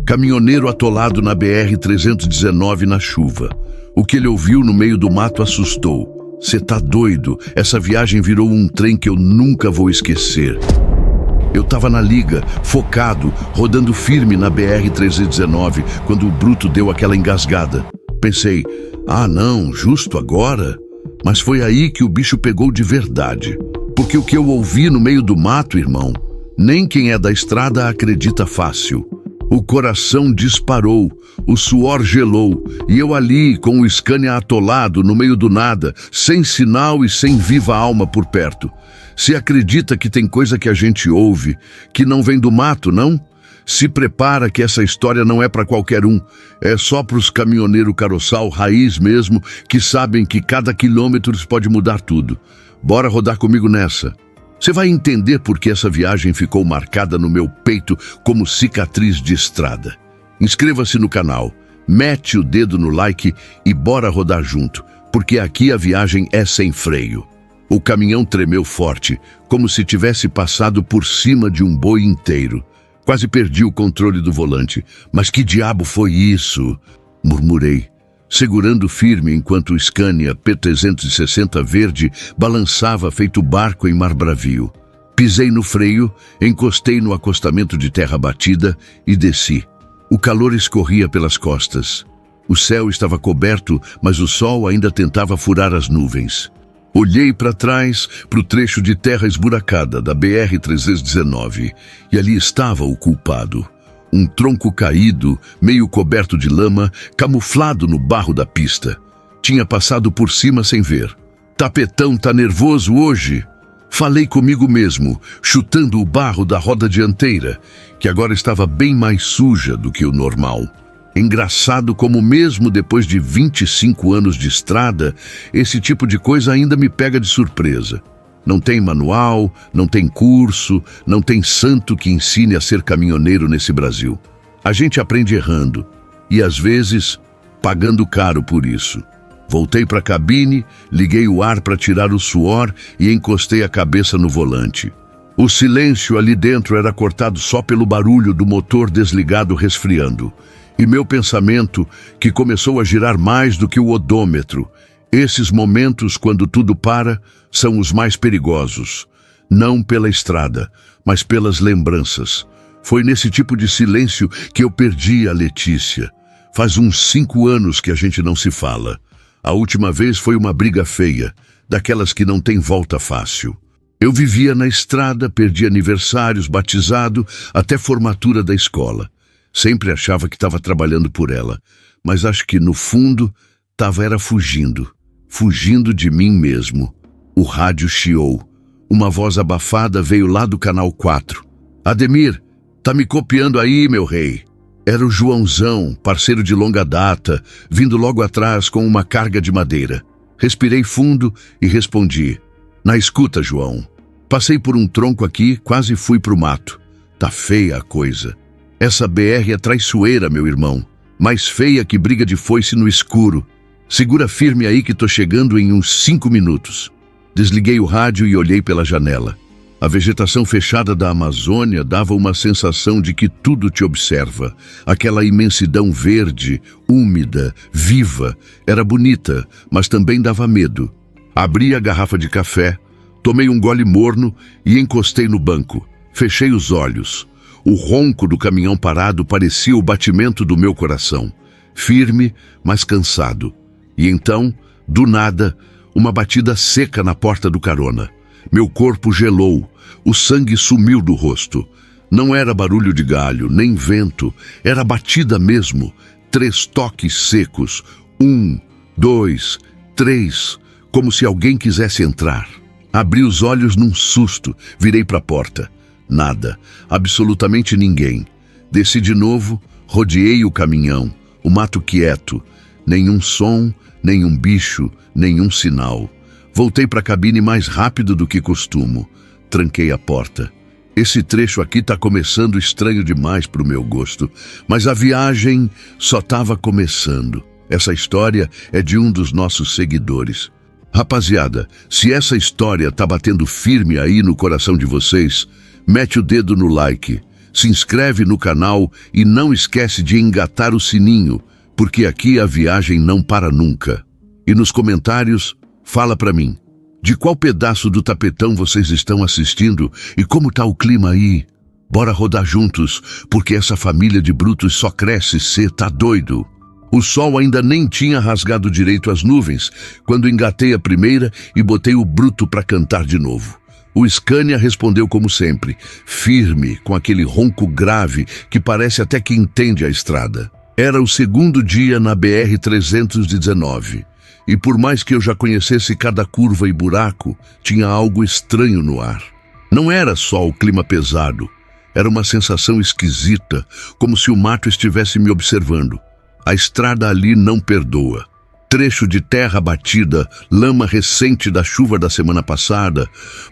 Caminhoneiro atolado na BR-319 na chuva. O que ele ouviu no meio do mato assustou. Cê tá doido? Essa viagem virou um trem que eu nunca vou esquecer. Eu tava na liga, focado, rodando firme na BR-319, quando o bruto deu aquela engasgada. Pensei, não, justo agora? Mas foi aí que o bicho pegou de verdade. Porque o que eu ouvi no meio do mato, irmão, nem quem é da estrada acredita fácil. O coração disparou, o suor gelou, e eu ali com o Scania atolado no meio do nada, sem sinal e sem viva alma por perto. Se acredita que tem coisa que a gente ouve, que não vem do mato, não? Se prepara que essa história não é para qualquer um. É só para os caminhoneiros caroçal raiz mesmo, que sabem que cada quilômetro pode mudar tudo. Bora rodar comigo nessa. Você vai entender por que essa viagem ficou marcada no meu peito como cicatriz de estrada. Inscreva-se no canal, mete o dedo no like e bora rodar junto, porque aqui a viagem é sem freio. O caminhão tremeu forte, como se tivesse passado por cima de um boi inteiro. Quase perdi o controle do volante. Mas que diabo foi isso? Murmurei, segurando firme enquanto o Scania P360 verde balançava feito barco em mar bravio. Pisei no freio, encostei no acostamento de terra batida e desci. O calor escorria pelas costas. O céu estava coberto, mas o sol ainda tentava furar as nuvens. Olhei para trás, para o trecho de terra esburacada da BR-319, e ali estava o culpado. Um tronco caído, meio coberto de lama, camuflado no barro da pista. Tinha passado por cima sem ver. Tapetão tá nervoso hoje? Falei comigo mesmo, chutando o barro da roda dianteira, que agora estava bem mais suja do que o normal. Engraçado como mesmo depois de 25 anos de estrada, esse tipo de coisa ainda me pega de surpresa. Não tem manual, não tem curso, não tem santo que ensine a ser caminhoneiro nesse Brasil. A gente aprende errando e, às vezes, pagando caro por isso. Voltei para a cabine, liguei o ar para tirar o suor e encostei a cabeça no volante. O silêncio ali dentro era cortado só pelo barulho do motor desligado resfriando. E meu pensamento, que começou a girar mais do que o odômetro. Esses momentos, quando tudo para, são os mais perigosos. Não pela estrada, mas pelas lembranças. Foi nesse tipo de silêncio que eu perdi a Letícia. Faz uns 5 anos que a gente não se fala. A última vez foi uma briga feia, daquelas que não tem volta fácil. Eu vivia na estrada, perdi aniversários, batizado, até formatura da escola. Sempre achava que estava trabalhando por ela, mas acho que no fundo era fugindo de mim mesmo. O rádio chiou. Uma voz abafada veio lá do canal 4. Ademir, tá me copiando aí, meu rei? Era o Joãozão, parceiro de longa data, vindo logo atrás com uma carga de madeira. Respirei fundo e respondi. Na escuta, João. Passei por um tronco aqui, quase fui pro mato. Tá feia a coisa. Essa BR é traiçoeira, meu irmão. Mais feia que briga de foice no escuro. Segura firme aí que tô chegando em uns 5 minutos. Desliguei o rádio e olhei pela janela. A vegetação fechada da Amazônia dava uma sensação de que tudo te observa. Aquela imensidão verde, úmida, viva, era bonita, mas também dava medo. Abri a garrafa de café, tomei um gole morno e encostei no banco. Fechei os olhos. O ronco do caminhão parado parecia o batimento do meu coração. Firme, mas cansado. E então, do nada, uma batida seca na porta do carona. Meu corpo gelou, o sangue sumiu do rosto. Não era barulho de galho, nem vento, era batida mesmo. 3 toques secos, 1, 2, 3, como se alguém quisesse entrar. Abri os olhos num susto, virei para a porta. Nada, absolutamente ninguém. Desci de novo, rodeei o caminhão, o mato quieto. Nenhum som, nenhum bicho, nenhum sinal. Voltei para a cabine mais rápido do que costumo. Tranquei a porta. Esse trecho aqui tá começando estranho demais pro meu gosto, mas a viagem só tava começando. Essa história é de um dos nossos seguidores. Rapaziada, se essa história tá batendo firme aí no coração de vocês, mete o dedo no like, se inscreve no canal e não esquece de engatar o sininho, porque aqui a viagem não para nunca. E nos comentários, fala pra mim, de qual pedaço do tapetão vocês estão assistindo e como tá o clima aí? Bora rodar juntos, porque essa família de brutos só cresce, cê tá doido? O sol ainda nem tinha rasgado direito as nuvens, quando engatei a primeira e botei o bruto pra cantar de novo. O Scania respondeu como sempre, firme, com aquele ronco grave que parece até que entende a estrada. Era o segundo dia na BR-319, e por mais que eu já conhecesse cada curva e buraco, tinha algo estranho no ar. Não era só o clima pesado, era uma sensação esquisita, como se o mato estivesse me observando. A estrada ali não perdoa. Trecho de terra batida, lama recente da chuva da semana passada,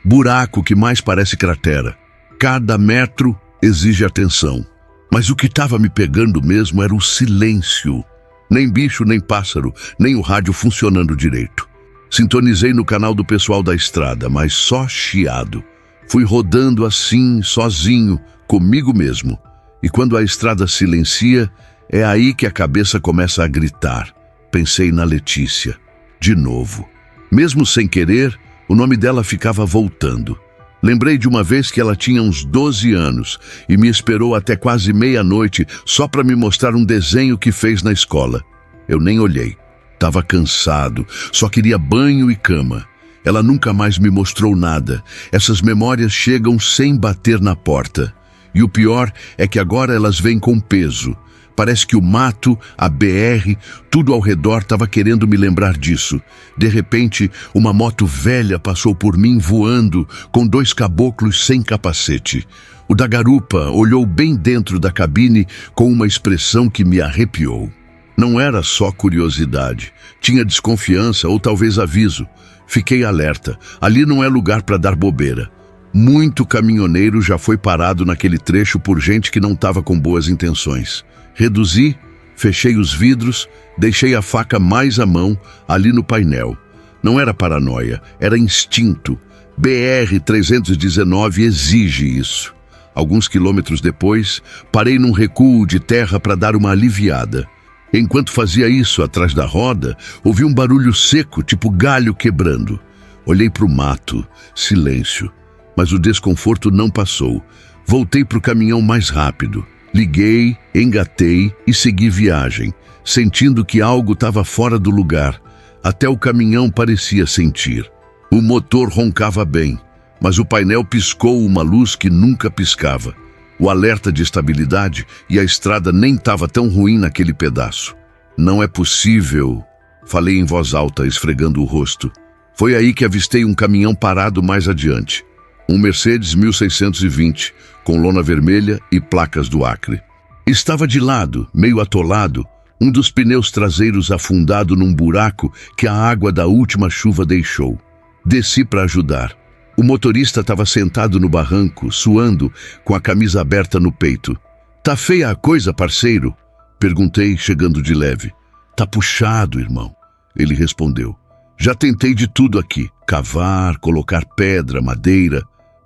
buraco que mais parece cratera. Cada metro exige atenção. Mas o que estava me pegando mesmo era o silêncio. Nem bicho, nem pássaro, nem o rádio funcionando direito. Sintonizei no canal do pessoal da estrada, mas só chiado. Fui rodando assim, sozinho, comigo mesmo. E quando a estrada silencia, é aí que a cabeça começa a gritar. Pensei na Letícia. De novo. Mesmo sem querer, o nome dela ficava voltando. Lembrei de uma vez que ela tinha uns 12 anos e me esperou até quase meia-noite só para me mostrar um desenho que fez na escola. Eu nem olhei. Tava cansado, só queria banho e cama. Ela nunca mais me mostrou nada. Essas memórias chegam sem bater na porta. E o pior é que agora elas vêm com peso. Parece que o mato, a BR, tudo ao redor estava querendo me lembrar disso. De repente, uma moto velha passou por mim voando, com 2 caboclos sem capacete. O da garupa olhou bem dentro da cabine com uma expressão que me arrepiou. Não era só curiosidade. Tinha desconfiança ou talvez aviso. Fiquei alerta. Ali não é lugar para dar bobeira. Muito caminhoneiro já foi parado naquele trecho por gente que não estava com boas intenções. Reduzi, fechei os vidros, deixei a faca mais à mão, ali no painel. Não era paranoia, era instinto. BR-319 exige isso. Alguns quilômetros depois, parei num recuo de terra para dar uma aliviada. Enquanto fazia isso atrás da roda, ouvi um barulho seco, tipo galho quebrando. Olhei para o mato, silêncio. Mas o desconforto não passou. Voltei para o caminhão mais rápido. Liguei, engatei e segui viagem, sentindo que algo estava fora do lugar. Até o caminhão parecia sentir. O motor roncava bem, mas o painel piscou uma luz que nunca piscava. O alerta de estabilidade e a estrada nem estava tão ruim naquele pedaço. Não é possível, falei em voz alta, esfregando o rosto. Foi aí que avistei um caminhão parado mais adiante. Um Mercedes 1620, com lona vermelha e placas do Acre. Estava de lado, meio atolado, um dos pneus traseiros afundado num buraco que a água da última chuva deixou. Desci para ajudar. O motorista estava sentado no barranco, suando, com a camisa aberta no peito. "Tá feia a coisa, parceiro?" Perguntei, chegando de leve. "Tá puxado, irmão", ele respondeu. "Já tentei de tudo aqui, cavar, colocar pedra, madeira,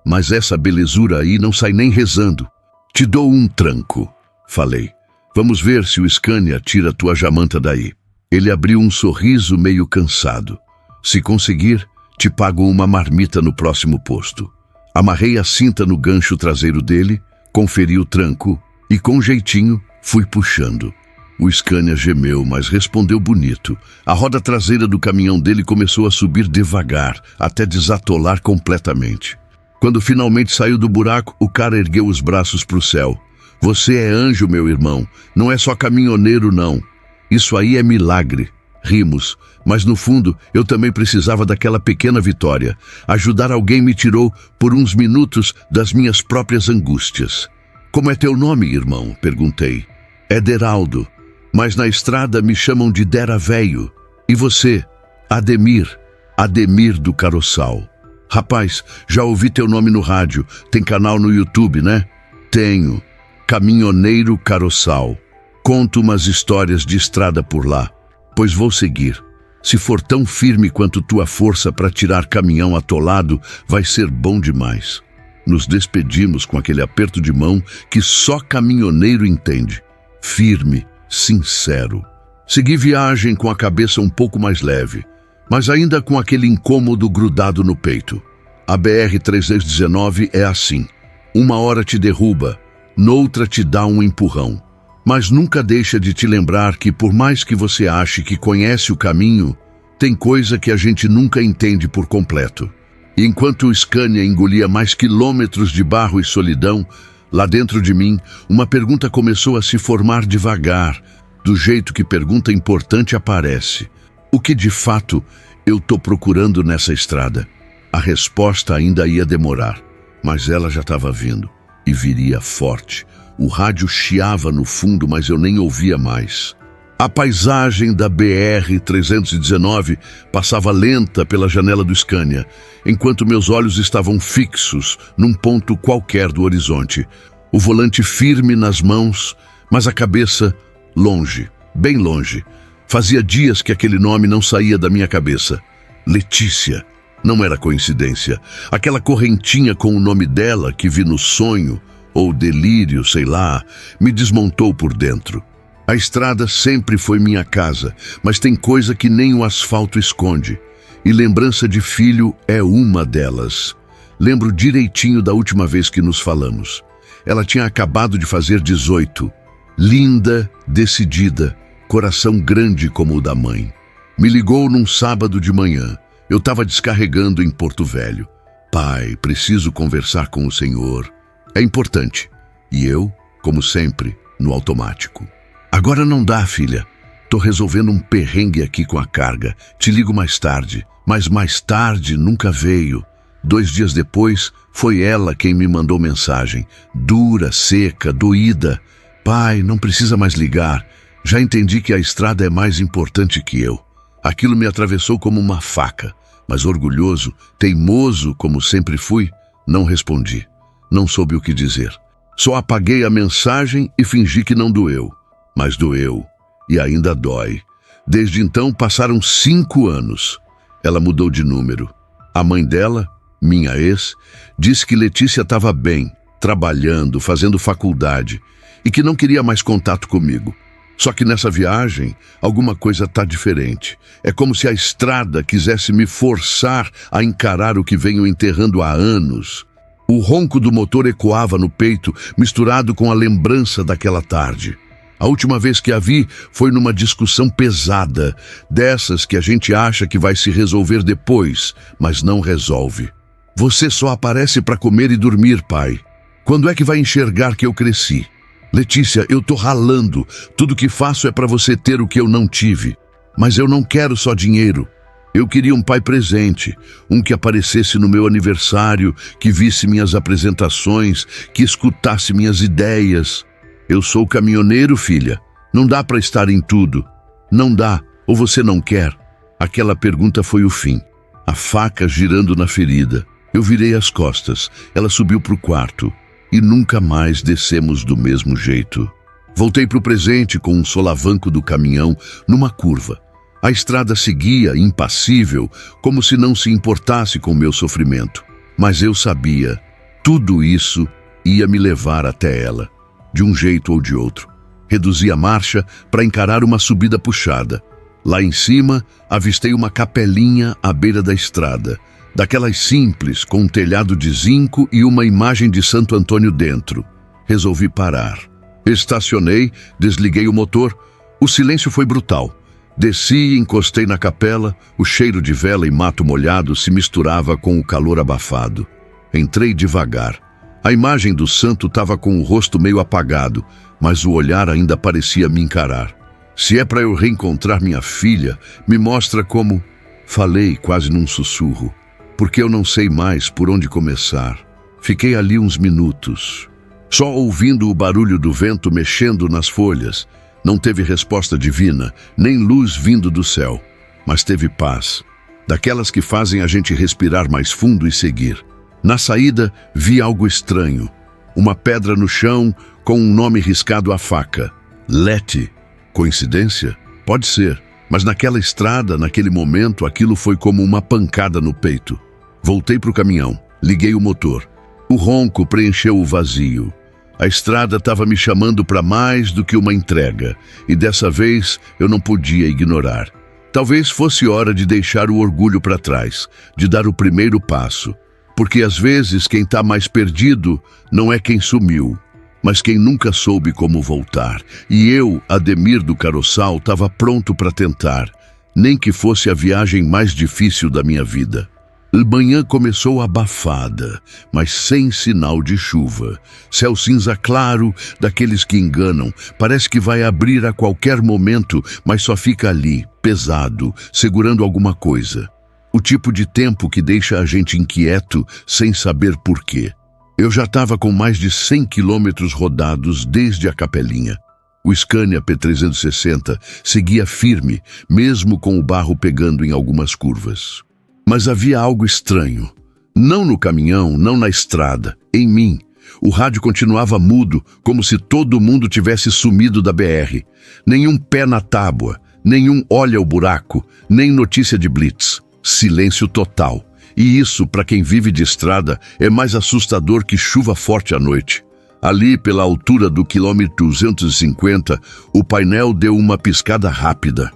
mas essa belezura aí não sai nem rezando. Te dou um tranco", falei. "Vamos ver se o Scania tira tua jamanta daí." Ele abriu um sorriso meio cansado. "Se conseguir, te pago uma marmita no próximo posto." Amarrei a cinta no gancho traseiro dele, conferi o tranco e, com jeitinho, fui puxando. O Scania gemeu, mas respondeu bonito. A roda traseira do caminhão dele começou a subir devagar, até desatolar completamente. Quando finalmente saiu do buraco, o cara ergueu os braços para o céu. "Você é anjo, meu irmão. Não é só caminhoneiro, não. Isso aí é milagre." Rimos, mas no fundo eu também precisava daquela pequena vitória. Ajudar alguém me tirou, por uns minutos, das minhas próprias angústias. "Como é teu nome, irmão?" perguntei. "É Deraldo, mas na estrada me chamam de Dera Véio. E você?" "Ademir. Ademir do Caroçal." "Rapaz, já ouvi teu nome no rádio. Tem canal no YouTube, né?" "Tenho. Caminhoneiro Caroçal. Conto umas histórias de estrada por lá. Pois vou seguir. Se for tão firme quanto tua força para tirar caminhão atolado, vai ser bom demais." Nos despedimos com aquele aperto de mão que só caminhoneiro entende. Firme, sincero. Segui viagem com a cabeça um pouco mais leve, mas ainda com aquele incômodo grudado no peito. A BR-319 é assim. Uma hora te derruba, noutra te dá um empurrão. Mas nunca deixa de te lembrar que, por mais que você ache que conhece o caminho, tem coisa que a gente nunca entende por completo. E enquanto o Scania engolia mais quilômetros de barro e solidão, lá dentro de mim, uma pergunta começou a se formar devagar, do jeito que pergunta importante aparece. O que de fato eu tô procurando nessa estrada? A resposta ainda ia demorar, mas ela já estava vindo, e viria forte. O rádio chiava no fundo, mas eu nem ouvia mais. A paisagem da BR-319 passava lenta pela janela do Scania, enquanto meus olhos estavam fixos num ponto qualquer do horizonte. O volante firme nas mãos, mas a cabeça longe, bem longe. Fazia dias que aquele nome não saía da minha cabeça. Letícia. Não era coincidência. Aquela correntinha com o nome dela que vi no sonho, ou delírio, sei lá, me desmontou por dentro. A estrada sempre foi minha casa, mas tem coisa que nem o asfalto esconde. E lembrança de filho é uma delas. Lembro direitinho da última vez que nos falamos. Ela tinha acabado de fazer 18. Linda, decidida, coração grande como o da mãe. Me ligou num sábado de manhã. Eu estava descarregando em Porto Velho. Pai, preciso conversar com o senhor. É importante. E eu, como sempre, no automático. Agora não dá, filha. Tô resolvendo um perrengue aqui com a carga. Te ligo mais tarde. Mas mais tarde nunca veio. 2 dias depois, foi ela quem me mandou mensagem. Dura, seca, doída. Pai, não precisa mais ligar. Já entendi que a estrada é mais importante que eu. Aquilo me atravessou como uma faca. Mas orgulhoso, teimoso como sempre fui, não respondi. Não soube o que dizer. Só apaguei a mensagem e fingi que não doeu. Mas doeu. E ainda dói. Desde então passaram 5 anos. Ela mudou de número. A mãe dela, minha ex, disse que Letícia estava bem, trabalhando, fazendo faculdade, e que não queria mais contato comigo. Só que nessa viagem, alguma coisa está diferente. É como se a estrada quisesse me forçar a encarar o que venho enterrando há anos. O ronco do motor ecoava no peito, misturado com a lembrança daquela tarde. A última vez que a vi foi numa discussão pesada, dessas que a gente acha que vai se resolver depois, mas não resolve. Você só aparece para comer e dormir, pai. Quando é que vai enxergar que eu cresci? Letícia, eu tô ralando. Tudo que faço é para você ter o que eu não tive. Mas eu não quero só dinheiro. Eu queria um pai presente, um que aparecesse no meu aniversário, que visse minhas apresentações, que escutasse minhas ideias. Eu sou caminhoneiro, filha. Não dá para estar em tudo. Não dá, ou você não quer? Aquela pergunta foi o fim. A faca girando na ferida. Eu virei as costas. Ela subiu para o quarto. E nunca mais descemos do mesmo jeito. Voltei para o presente com um solavanco do caminhão numa curva. A estrada seguia, impassível, como se não se importasse com o meu sofrimento. Mas eu sabia, tudo isso ia me levar até ela, de um jeito ou de outro. Reduzi a marcha para encarar uma subida puxada. Lá em cima, avistei uma capelinha à beira da estrada, daquelas simples, com um telhado de zinco e uma imagem de Santo Antônio dentro. Resolvi parar. Estacionei, desliguei o motor. O silêncio foi brutal. Desci e encostei na capela. O cheiro de vela e mato molhado se misturava com o calor abafado. Entrei devagar. A imagem do santo estava com o rosto meio apagado, mas o olhar ainda parecia me encarar. Se é para eu reencontrar minha filha, me mostra como... Falei quase num sussurro. Porque eu não sei mais por onde começar. Fiquei ali uns minutos, só ouvindo o barulho do vento mexendo nas folhas. Não teve resposta divina, nem luz vindo do céu, mas teve paz, daquelas que fazem a gente respirar mais fundo e seguir. Na saída, vi algo estranho. Uma pedra no chão com um nome riscado à faca. Leti. Coincidência? Pode ser, mas naquela estrada, naquele momento, aquilo foi como uma pancada no peito. Voltei para o caminhão, liguei o motor. O ronco preencheu o vazio. A estrada estava me chamando para mais do que uma entrega, e dessa vez eu não podia ignorar. Talvez fosse hora de deixar o orgulho para trás, de dar o primeiro passo. Porque às vezes quem está mais perdido não é quem sumiu, mas quem nunca soube como voltar. E eu, Ademir do Caroçal, estava pronto para tentar, nem que fosse a viagem mais difícil da minha vida. A manhã começou abafada, mas sem sinal de chuva. Céu cinza claro, daqueles que enganam. Parece que vai abrir a qualquer momento, mas só fica ali, pesado, segurando alguma coisa. O tipo de tempo que deixa a gente inquieto, sem saber por quê. Eu já estava com mais de 100 quilômetros rodados desde a Capelinha. O Scania P360 seguia firme, mesmo com o barro pegando em algumas curvas. Mas havia algo estranho. Não no caminhão, não na estrada, em mim. O rádio continuava mudo, como se todo mundo tivesse sumido da BR. Nenhum pé na tábua, nenhum olha o buraco, nem notícia de blitz. Silêncio total. E isso, para quem vive de estrada, é mais assustador que chuva forte à noite. Ali, pela altura do quilômetro 250, o painel deu uma piscada rápida.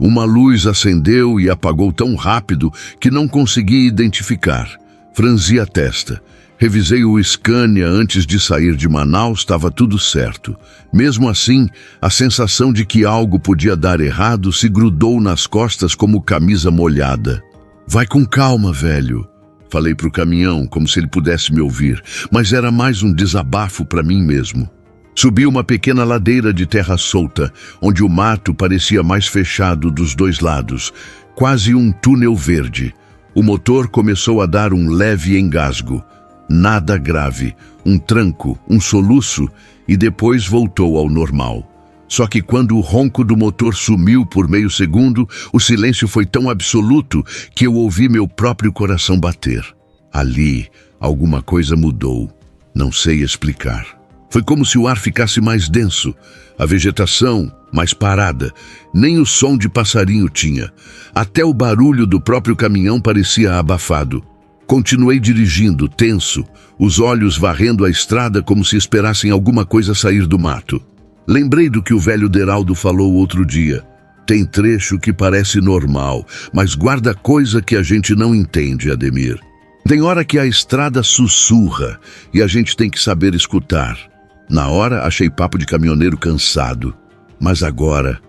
Uma luz acendeu e apagou tão rápido que não consegui identificar. Franzi a testa. Revisei o Scania antes de sair de Manaus, estava tudo certo. Mesmo assim, a sensação de que algo podia dar errado se grudou nas costas como camisa molhada. Vai com calma, velho. Falei para o caminhão, como se ele pudesse me ouvir, mas era mais um desabafo para mim mesmo. Subi uma pequena ladeira de terra solta, onde o mato parecia mais fechado dos dois lados, quase um túnel verde. O motor começou a dar um leve engasgo. Nada grave, um tranco, um soluço, e depois voltou ao normal. Só que quando o ronco do motor sumiu por meio segundo, o silêncio foi tão absoluto que eu ouvi meu próprio coração bater. Ali, alguma coisa mudou. Não sei explicar. Foi como se o ar ficasse mais denso, a vegetação mais parada, nem o som de passarinho tinha. Até o barulho do próprio caminhão parecia abafado. Continuei dirigindo, tenso, os olhos varrendo a estrada como se esperassem alguma coisa sair do mato. Lembrei do que o velho Deraldo falou outro dia. Tem trecho que parece normal, mas guarda coisa que a gente não entende, Ademir. Tem hora que a estrada sussurra e a gente tem que saber escutar. Na hora, achei papo de caminhoneiro cansado. Mas agora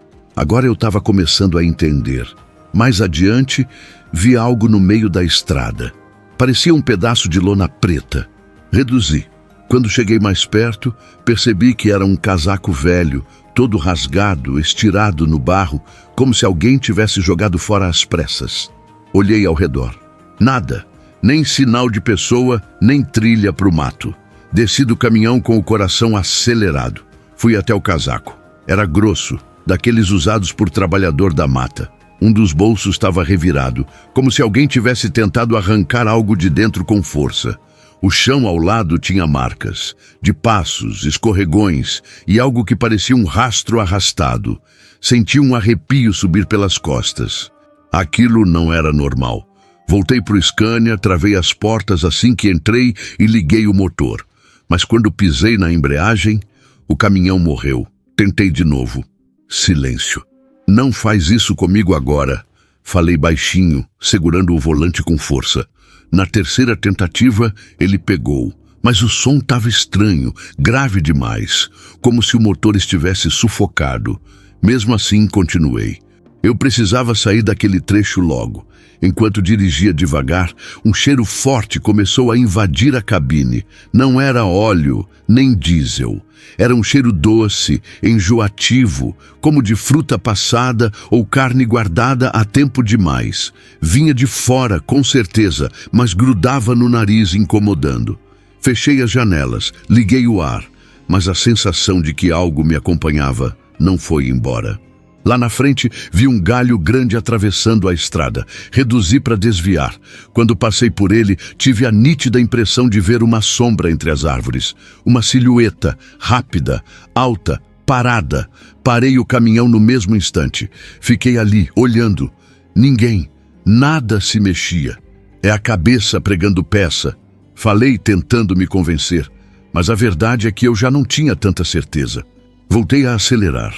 eu estava começando a entender. Mais adiante, vi algo no meio da estrada. Parecia um pedaço de lona preta. Reduzi. Quando cheguei mais perto, percebi que era um casaco velho, todo rasgado, estirado no barro, como se alguém tivesse jogado fora às pressas. Olhei ao redor. Nada. Nem sinal de pessoa, nem trilha para o mato. Desci do caminhão com o coração acelerado. Fui até o casaco. Era grosso, daqueles usados por trabalhador da mata. Um dos bolsos estava revirado, como se alguém tivesse tentado arrancar algo de dentro com força. O chão ao lado tinha marcas, de passos, escorregões e algo que parecia um rastro arrastado. Senti um arrepio subir pelas costas. Aquilo não era normal. Voltei para o Scania, travei as portas assim que entrei e liguei o motor. Mas quando pisei na embreagem, o caminhão morreu. Tentei de novo. Silêncio. Não faz isso comigo agora. Falei baixinho, segurando o volante com força. Na terceira tentativa, ele pegou. Mas o som estava estranho, grave demais, como se o motor estivesse sufocado. Mesmo assim, continuei. Eu precisava sair daquele trecho logo. Enquanto dirigia devagar, um cheiro forte começou a invadir a cabine. Não era óleo, nem diesel. Era um cheiro doce, enjoativo, como de fruta passada ou carne guardada há tempo demais. Vinha de fora, com certeza, mas grudava no nariz, incomodando. Fechei as janelas, liguei o ar, mas a sensação de que algo me acompanhava não foi embora. Lá na frente, vi um galho grande atravessando a estrada. Reduzi para desviar. Quando passei por ele, tive a nítida impressão de ver uma sombra entre as árvores. Uma silhueta, rápida, alta, parada. Parei o caminhão no mesmo instante. Fiquei ali, olhando. Ninguém, nada se mexia. É a cabeça pregando peça. Falei tentando me convencer, mas a verdade é que eu já não tinha tanta certeza. Voltei a acelerar.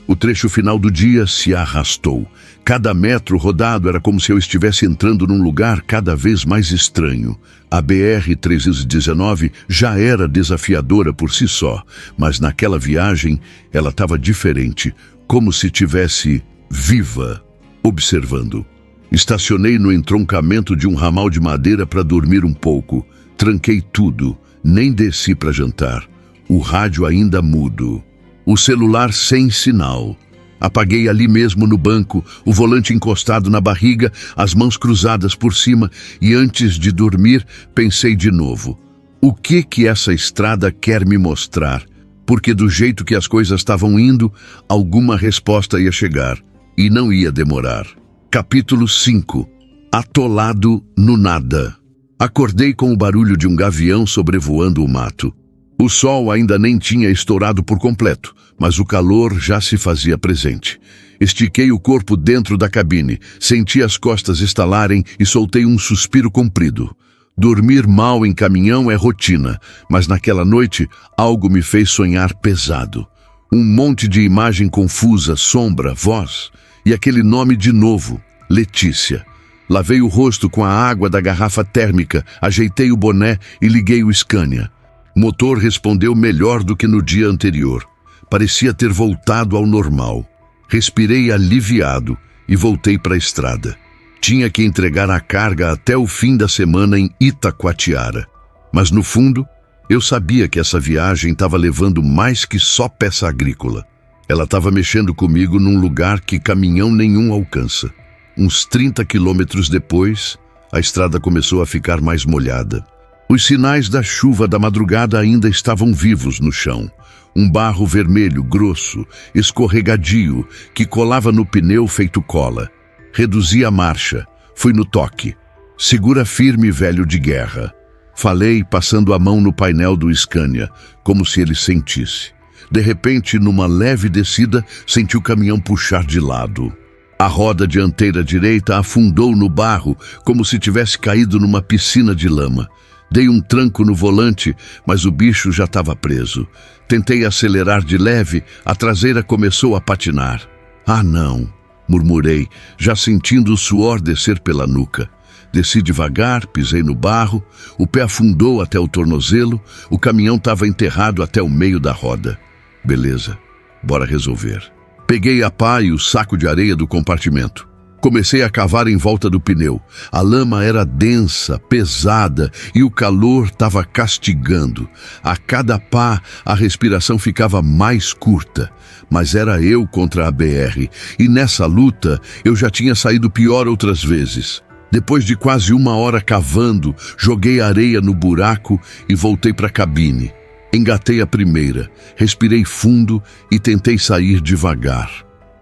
O trecho final do dia se arrastou. Cada metro rodado era como se eu estivesse entrando num lugar cada vez mais estranho. A BR-319 já era desafiadora por si só, mas naquela viagem ela estava diferente, como se tivesse viva, observando. Estacionei no entroncamento de um ramal de madeira para dormir um pouco. Tranquei tudo, nem desci para jantar. O rádio ainda mudo. O celular sem sinal. Apaguei ali mesmo no banco, o volante encostado na barriga, as mãos cruzadas por cima, e antes de dormir, pensei de novo. O que essa estrada quer me mostrar? Porque do jeito que as coisas estavam indo, alguma resposta ia chegar, e não ia demorar. Capítulo 5. Atolado no nada. Acordei com o barulho de um gavião sobrevoando o mato. O sol ainda nem tinha estourado por completo, mas o calor já se fazia presente. Estiquei o corpo dentro da cabine, senti as costas estalarem e soltei um suspiro comprido. Dormir mal em caminhão é rotina, mas naquela noite algo me fez sonhar pesado. Um monte de imagem confusa, sombra, voz e aquele nome de novo, Letícia. Lavei o rosto com a água da garrafa térmica, ajeitei o boné e liguei o Scania. O motor respondeu melhor do que no dia anterior. Parecia ter voltado ao normal. Respirei aliviado e voltei para a estrada. Tinha que entregar a carga até o fim da semana em Itacoatiara. Mas no fundo, eu sabia que essa viagem estava levando mais que só peça agrícola. Ela estava mexendo comigo num lugar que caminhão nenhum alcança. Uns 30 quilômetros depois, a estrada começou a ficar mais molhada. Os sinais da chuva da madrugada ainda estavam vivos no chão. Um barro vermelho, grosso, escorregadio, que colava no pneu feito cola. Reduzi a marcha. Fui no toque. Segura firme, velho de guerra. Falei, passando a mão no painel do Scania, como se ele sentisse. De repente, numa leve descida, senti o caminhão puxar de lado. A roda dianteira direita afundou no barro, como se tivesse caído numa piscina de lama. Dei um tranco no volante, mas o bicho já estava preso. Tentei acelerar de leve, a traseira começou a patinar. Ah, não, murmurei, já sentindo o suor descer pela nuca. Desci devagar, pisei no barro, o pé afundou até o tornozelo, o caminhão estava enterrado até o meio da roda. Beleza, bora resolver. Peguei a pá e o saco de areia do compartimento. Comecei a cavar em volta do pneu. A lama era densa, pesada e o calor estava castigando. A cada pá, a respiração ficava mais curta. Mas era eu contra a BR, e nessa luta eu já tinha saído pior outras vezes. Depois de quase 1 hora cavando, joguei areia no buraco e voltei para a cabine. Engatei a primeira, respirei fundo e tentei sair devagar.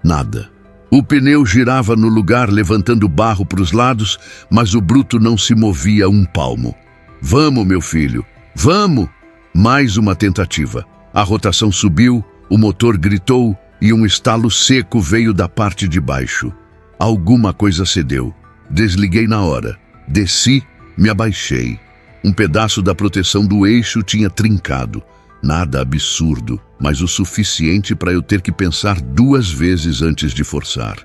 Nada. O pneu girava no lugar, levantando barro para os lados, mas o bruto não se movia um palmo. Vamos, meu filho, vamos! Mais uma tentativa. A rotação subiu, o motor gritou e um estalo seco veio da parte de baixo. Alguma coisa cedeu. Desliguei na hora. Desci, me abaixei. Um pedaço da proteção do eixo tinha trincado. Nada absurdo, mas o suficiente para eu ter que pensar 2 vezes antes de forçar.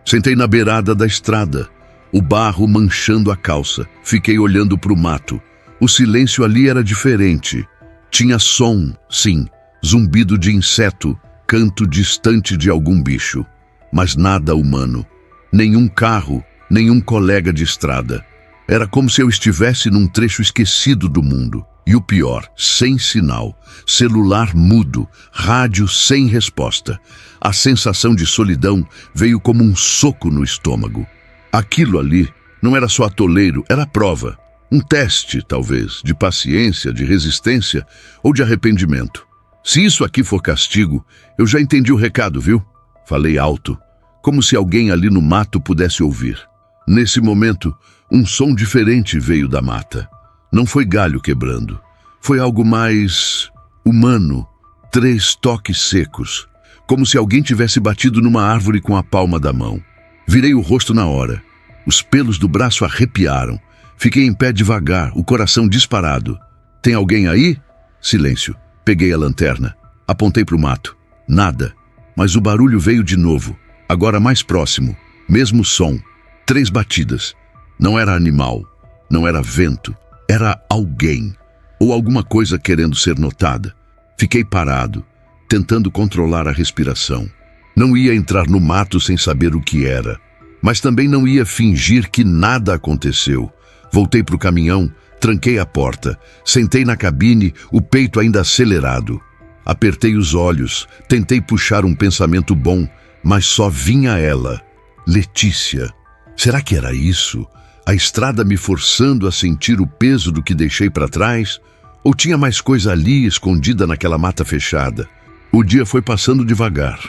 Sentei na beirada da estrada, o barro manchando a calça. Fiquei olhando para o mato. O silêncio ali era diferente. Tinha som, sim, zumbido de inseto, canto distante de algum bicho. Mas nada humano. Nenhum carro, nenhum colega de estrada. Era como se eu estivesse num trecho esquecido do mundo. E o pior, sem sinal, celular mudo, rádio sem resposta. A sensação de solidão veio como um soco no estômago. Aquilo ali não era só atoleiro, era prova. Um teste, talvez, de paciência, de resistência ou de arrependimento. Se isso aqui for castigo, eu já entendi o recado, viu? Falei alto, como se alguém ali no mato pudesse ouvir. Nesse momento, um som diferente veio da mata. Não foi galho quebrando. Foi algo mais humano. 3 toques secos, como se alguém tivesse batido numa árvore com a palma da mão. Virei o rosto na hora. Os pelos do braço arrepiaram. Fiquei em pé devagar, o coração disparado. Tem alguém aí? Silêncio. Peguei a lanterna. Apontei para o mato. Nada. Mas o barulho veio de novo. Agora mais próximo. Mesmo som. 3 batidas. Não era animal. Não era vento. Era alguém. Ou alguma coisa querendo ser notada. Fiquei parado, tentando controlar a respiração. Não ia entrar no mato sem saber o que era. Mas também não ia fingir que nada aconteceu. Voltei para o caminhão, tranquei a porta, sentei na cabine, o peito ainda acelerado. Apertei os olhos, tentei puxar um pensamento bom, mas só vinha ela. Letícia. Será que era isso? A estrada me forçando a sentir o peso do que deixei para trás? Ou tinha mais coisa ali, escondida naquela mata fechada? O dia foi passando devagar.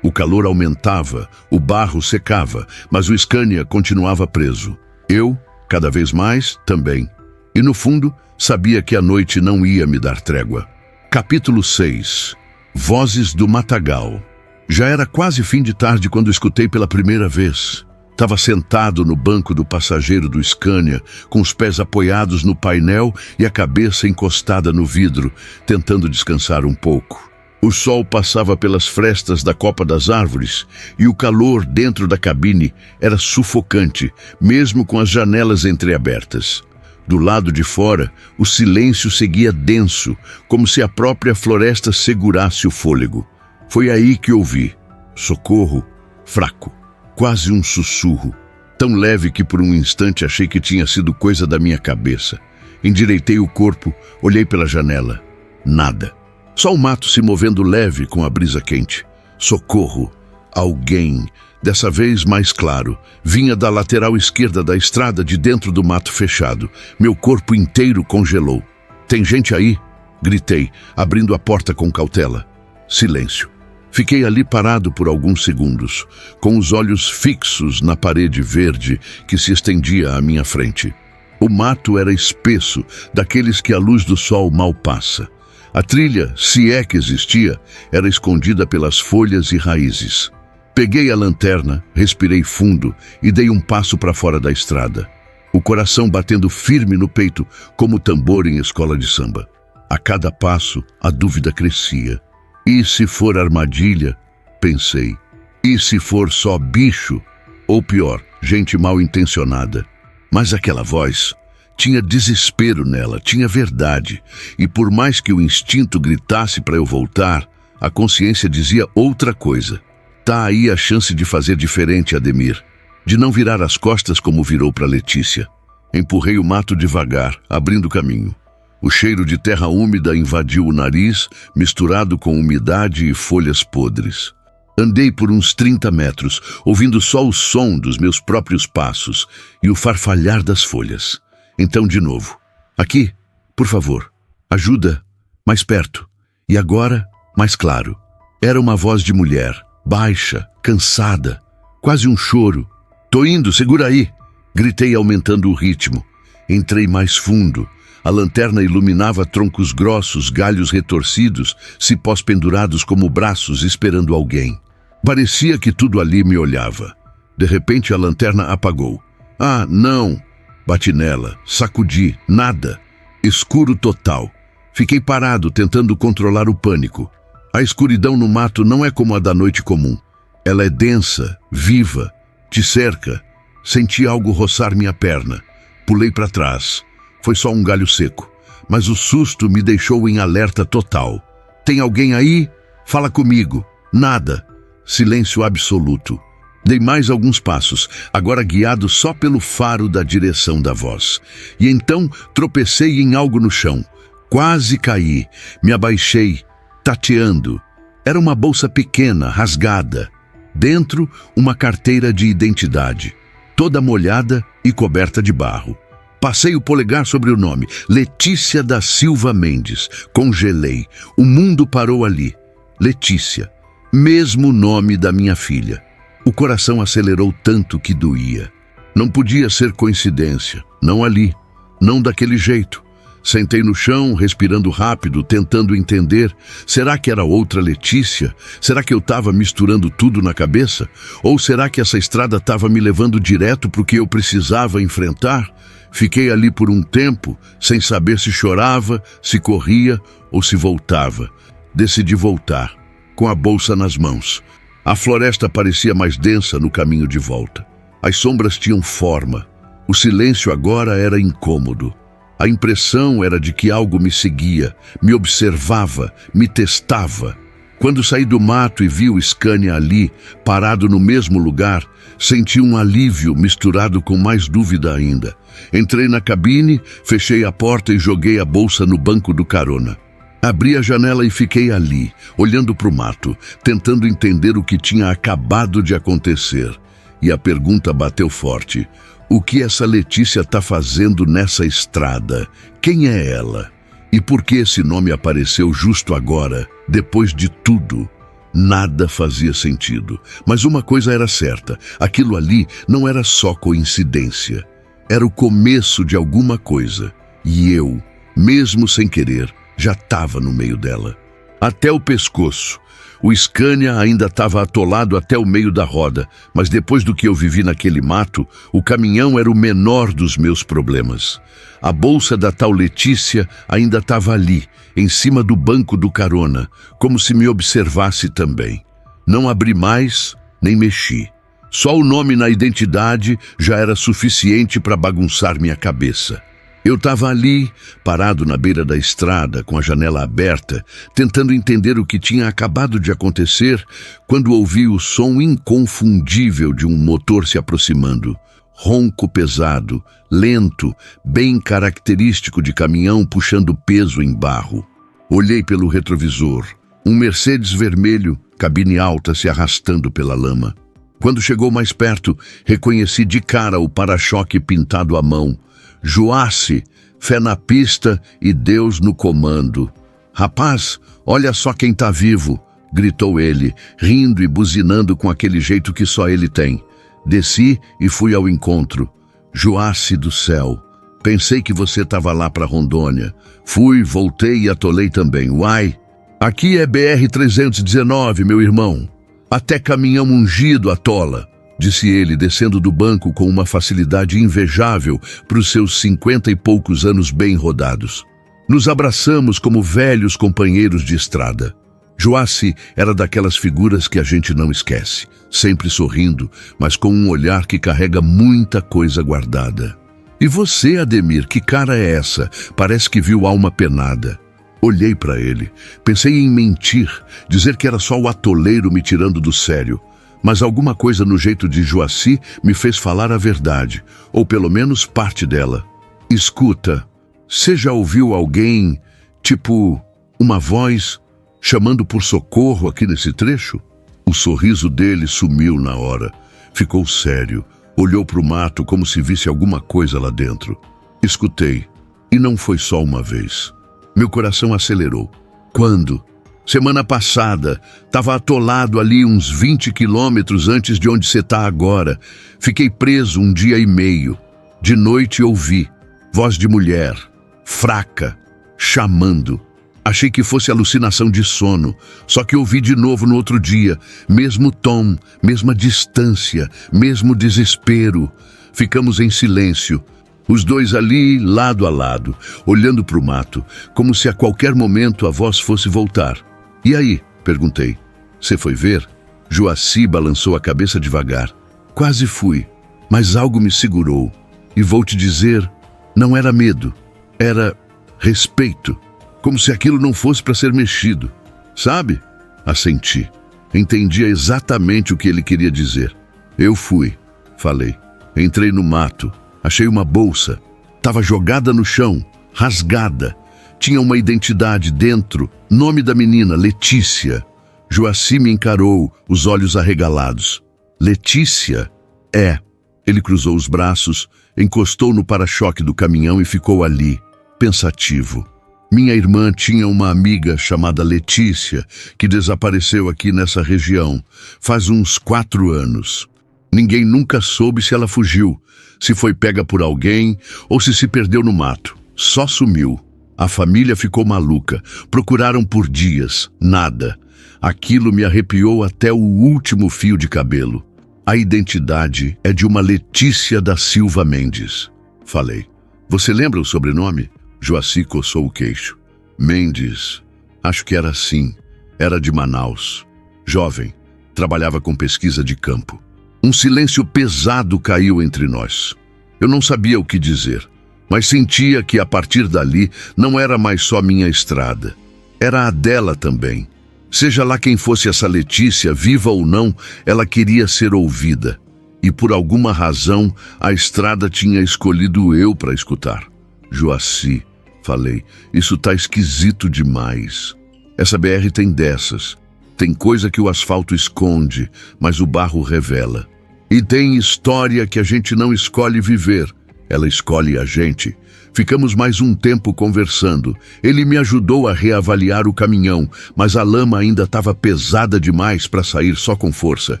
O calor aumentava, o barro secava, mas o Scania continuava preso. Eu, cada vez mais, também. E no fundo, sabia que a noite não ia me dar trégua. Capítulo 6. Vozes do Matagal. Já era quase fim de tarde quando escutei pela primeira vez. Estava sentado no banco do passageiro do Scania, com os pés apoiados no painel e a cabeça encostada no vidro, tentando descansar um pouco. O sol passava pelas frestas da copa das árvores e o calor dentro da cabine era sufocante, mesmo com as janelas entreabertas. Do lado de fora, o silêncio seguia denso, como se a própria floresta segurasse o fôlego. Foi aí que ouvi. Socorro, fraco, quase um sussurro, tão leve que por um instante achei que tinha sido coisa da minha cabeça. Endireitei o corpo, olhei pela janela. Nada. Só o mato se movendo leve com a brisa quente. Socorro. Alguém, dessa vez mais claro, vinha da lateral esquerda da estrada de dentro do mato fechado. Meu corpo inteiro congelou. Tem gente aí? Gritei, abrindo a porta com cautela. Silêncio. Fiquei ali parado por alguns segundos, com os olhos fixos na parede verde que se estendia à minha frente. O mato era espesso, daqueles que a luz do sol mal passa. A trilha, se é que existia, era escondida pelas folhas e raízes. Peguei a lanterna, respirei fundo e dei um passo para fora da estrada. O coração batendo firme no peito, como tambor em escola de samba. A cada passo, a dúvida crescia. E se for armadilha? Pensei. E se for só bicho? Ou pior, gente mal intencionada? Mas aquela voz tinha desespero nela, tinha verdade. E por mais que o instinto gritasse para eu voltar, a consciência dizia outra coisa. Tá aí a chance de fazer diferente, Ademir. De não virar as costas como virou para Letícia. Empurrei o mato devagar, abrindo caminho. O cheiro de terra úmida invadiu o nariz, misturado com umidade e folhas podres. Andei por uns 30 metros, ouvindo só o som dos meus próprios passos e o farfalhar das folhas. Então, de novo. Aqui, por favor. Ajuda. Mais perto. E agora, mais claro. Era uma voz de mulher, baixa, cansada, quase um choro. Tô indo, segura aí! Gritei, aumentando o ritmo. Entrei mais fundo. A lanterna iluminava troncos grossos, galhos retorcidos, cipós pendurados como braços esperando alguém. Parecia que tudo ali me olhava. De repente a lanterna apagou. Ah, não! Bati nela, sacudi, nada. Escuro total. Fiquei parado, tentando controlar o pânico. A escuridão no mato não é como a da noite comum. Ela é densa, viva, te cerca. Senti algo roçar minha perna. Pulei para trás. Foi só um galho seco, mas o susto me deixou em alerta total. Tem alguém aí? Fala comigo. Nada. Silêncio absoluto. Dei mais alguns passos, agora guiado só pelo faro da direção da voz. E então tropecei em algo no chão. Quase caí. Me abaixei, tateando. Era uma bolsa pequena, rasgada. Dentro, uma carteira de identidade, toda molhada e coberta de barro. Passei o polegar sobre o nome, Letícia da Silva Mendes. Congelei. O mundo parou ali. Letícia. Mesmo nome da minha filha. O coração acelerou tanto que doía. Não podia ser coincidência. Não ali. Não daquele jeito. Sentei no chão, respirando rápido, tentando entender. Será que era outra Letícia? Será que eu estava misturando tudo na cabeça? Ou será que essa estrada estava me levando direto para o que eu precisava enfrentar? Fiquei ali por um tempo, sem saber se chorava, se corria ou se voltava. Decidi voltar, com a bolsa nas mãos. A floresta parecia mais densa no caminho de volta. As sombras tinham forma. O silêncio agora era incômodo. A impressão era de que algo me seguia, me observava, me testava. Quando saí do mato e vi o Scania ali, parado no mesmo lugar, senti um alívio misturado com mais dúvida ainda. Entrei na cabine, fechei a porta e joguei a bolsa no banco do carona. Abri a janela e fiquei ali, olhando para o mato, tentando entender o que tinha acabado de acontecer. E a pergunta bateu forte. O que essa Letícia está fazendo nessa estrada? Quem é ela? E por que esse nome apareceu justo agora, depois de tudo? Nada fazia sentido. Mas uma coisa era certa, aquilo ali não era só coincidência. Era o começo de alguma coisa. E eu, mesmo sem querer, já estava no meio dela. Até o pescoço. O Scania ainda estava atolado até o meio da roda, mas depois do que eu vivi naquele mato, o caminhão era o menor dos meus problemas. A bolsa da tal Letícia ainda estava ali, em cima do banco do carona, como se me observasse também. Não abri mais, nem mexi. Só o nome na identidade já era suficiente para bagunçar minha cabeça. Eu estava ali, parado na beira da estrada, com a janela aberta, tentando entender o que tinha acabado de acontecer, quando ouvi o som inconfundível de um motor se aproximando. Ronco pesado, lento, bem característico de caminhão puxando peso em barro. Olhei pelo retrovisor. Um Mercedes vermelho, cabine alta se arrastando pela lama. Quando chegou mais perto, reconheci de cara o para-choque pintado à mão. Joaci, fé na pista e Deus no comando. Rapaz, olha só quem tá vivo, gritou ele, rindo e buzinando com aquele jeito que só ele tem. Desci e fui ao encontro. Joaci do céu, pensei que você tava lá pra Rondônia. Fui, voltei e atolei também. Uai, aqui é BR-319, meu irmão. Até caminhão ungido atola, disse ele, descendo do banco com uma facilidade invejável para os seus 50 e poucos anos bem rodados. Nos abraçamos como velhos companheiros de estrada. Joaci era daquelas figuras que a gente não esquece, sempre sorrindo, mas com um olhar que carrega muita coisa guardada. E você, Ademir, que cara é essa? Parece que viu alma penada. Olhei para ele, pensei em mentir, dizer que era só o atoleiro me tirando do sério. Mas alguma coisa no jeito de Joaci me fez falar a verdade, ou pelo menos parte dela. Escuta, você já ouviu alguém, tipo, uma voz, chamando por socorro aqui nesse trecho? O sorriso dele sumiu na hora. Ficou sério, olhou para o mato como se visse alguma coisa lá dentro. Escutei, e não foi só uma vez. Meu coração acelerou. Quando? Semana passada, estava atolado ali uns 20 quilômetros antes de onde você está agora. Fiquei preso um dia e meio. De noite ouvi, voz de mulher, fraca, chamando. Achei que fosse alucinação de sono, só que ouvi de novo no outro dia, mesmo tom, mesma distância, mesmo desespero. Ficamos em silêncio. Os dois ali, lado a lado, olhando para o mato, como se a qualquer momento a voz fosse voltar. E aí? Perguntei. Você foi ver? Joaci balançou a cabeça devagar. Quase fui, mas algo me segurou. E vou te dizer, não era medo, era respeito. Como se aquilo não fosse para ser mexido. Sabe? Assenti. Entendia exatamente o que ele queria dizer. Eu fui, falei. Entrei no mato. Achei uma bolsa. Estava jogada no chão, rasgada. Tinha uma identidade dentro. Nome da menina, Letícia. Joaci me encarou, os olhos arregalados. Letícia? É. Ele cruzou os braços, encostou no para-choque do caminhão e ficou ali, pensativo. Minha irmã tinha uma amiga chamada Letícia, que desapareceu aqui nessa região, faz uns 4 anos. Ninguém nunca soube se ela fugiu, se foi pega por alguém ou se perdeu no mato. Só sumiu. A família ficou maluca. Procuraram por dias. Nada. Aquilo me arrepiou até o último fio de cabelo. A identidade é de uma Letícia da Silva Mendes. Falei. Você lembra o sobrenome? Joaci coçou o queixo. Mendes. Acho que era assim. Era de Manaus. Jovem. Trabalhava com pesquisa de campo. Um silêncio pesado caiu entre nós. Eu não sabia o que dizer, mas sentia que a partir dali não era mais só minha estrada. Era a dela também. Seja lá quem fosse essa Letícia, viva ou não, ela queria ser ouvida. E por alguma razão, a estrada tinha escolhido eu para escutar. Joaci, falei, isso tá esquisito demais. Essa BR tem dessas. Tem coisa que o asfalto esconde, mas o barro revela. E tem história que a gente não escolhe viver. Ela escolhe a gente. Ficamos mais um tempo conversando. Ele me ajudou a reavaliar o caminhão, mas a lama ainda estava pesada demais para sair só com força.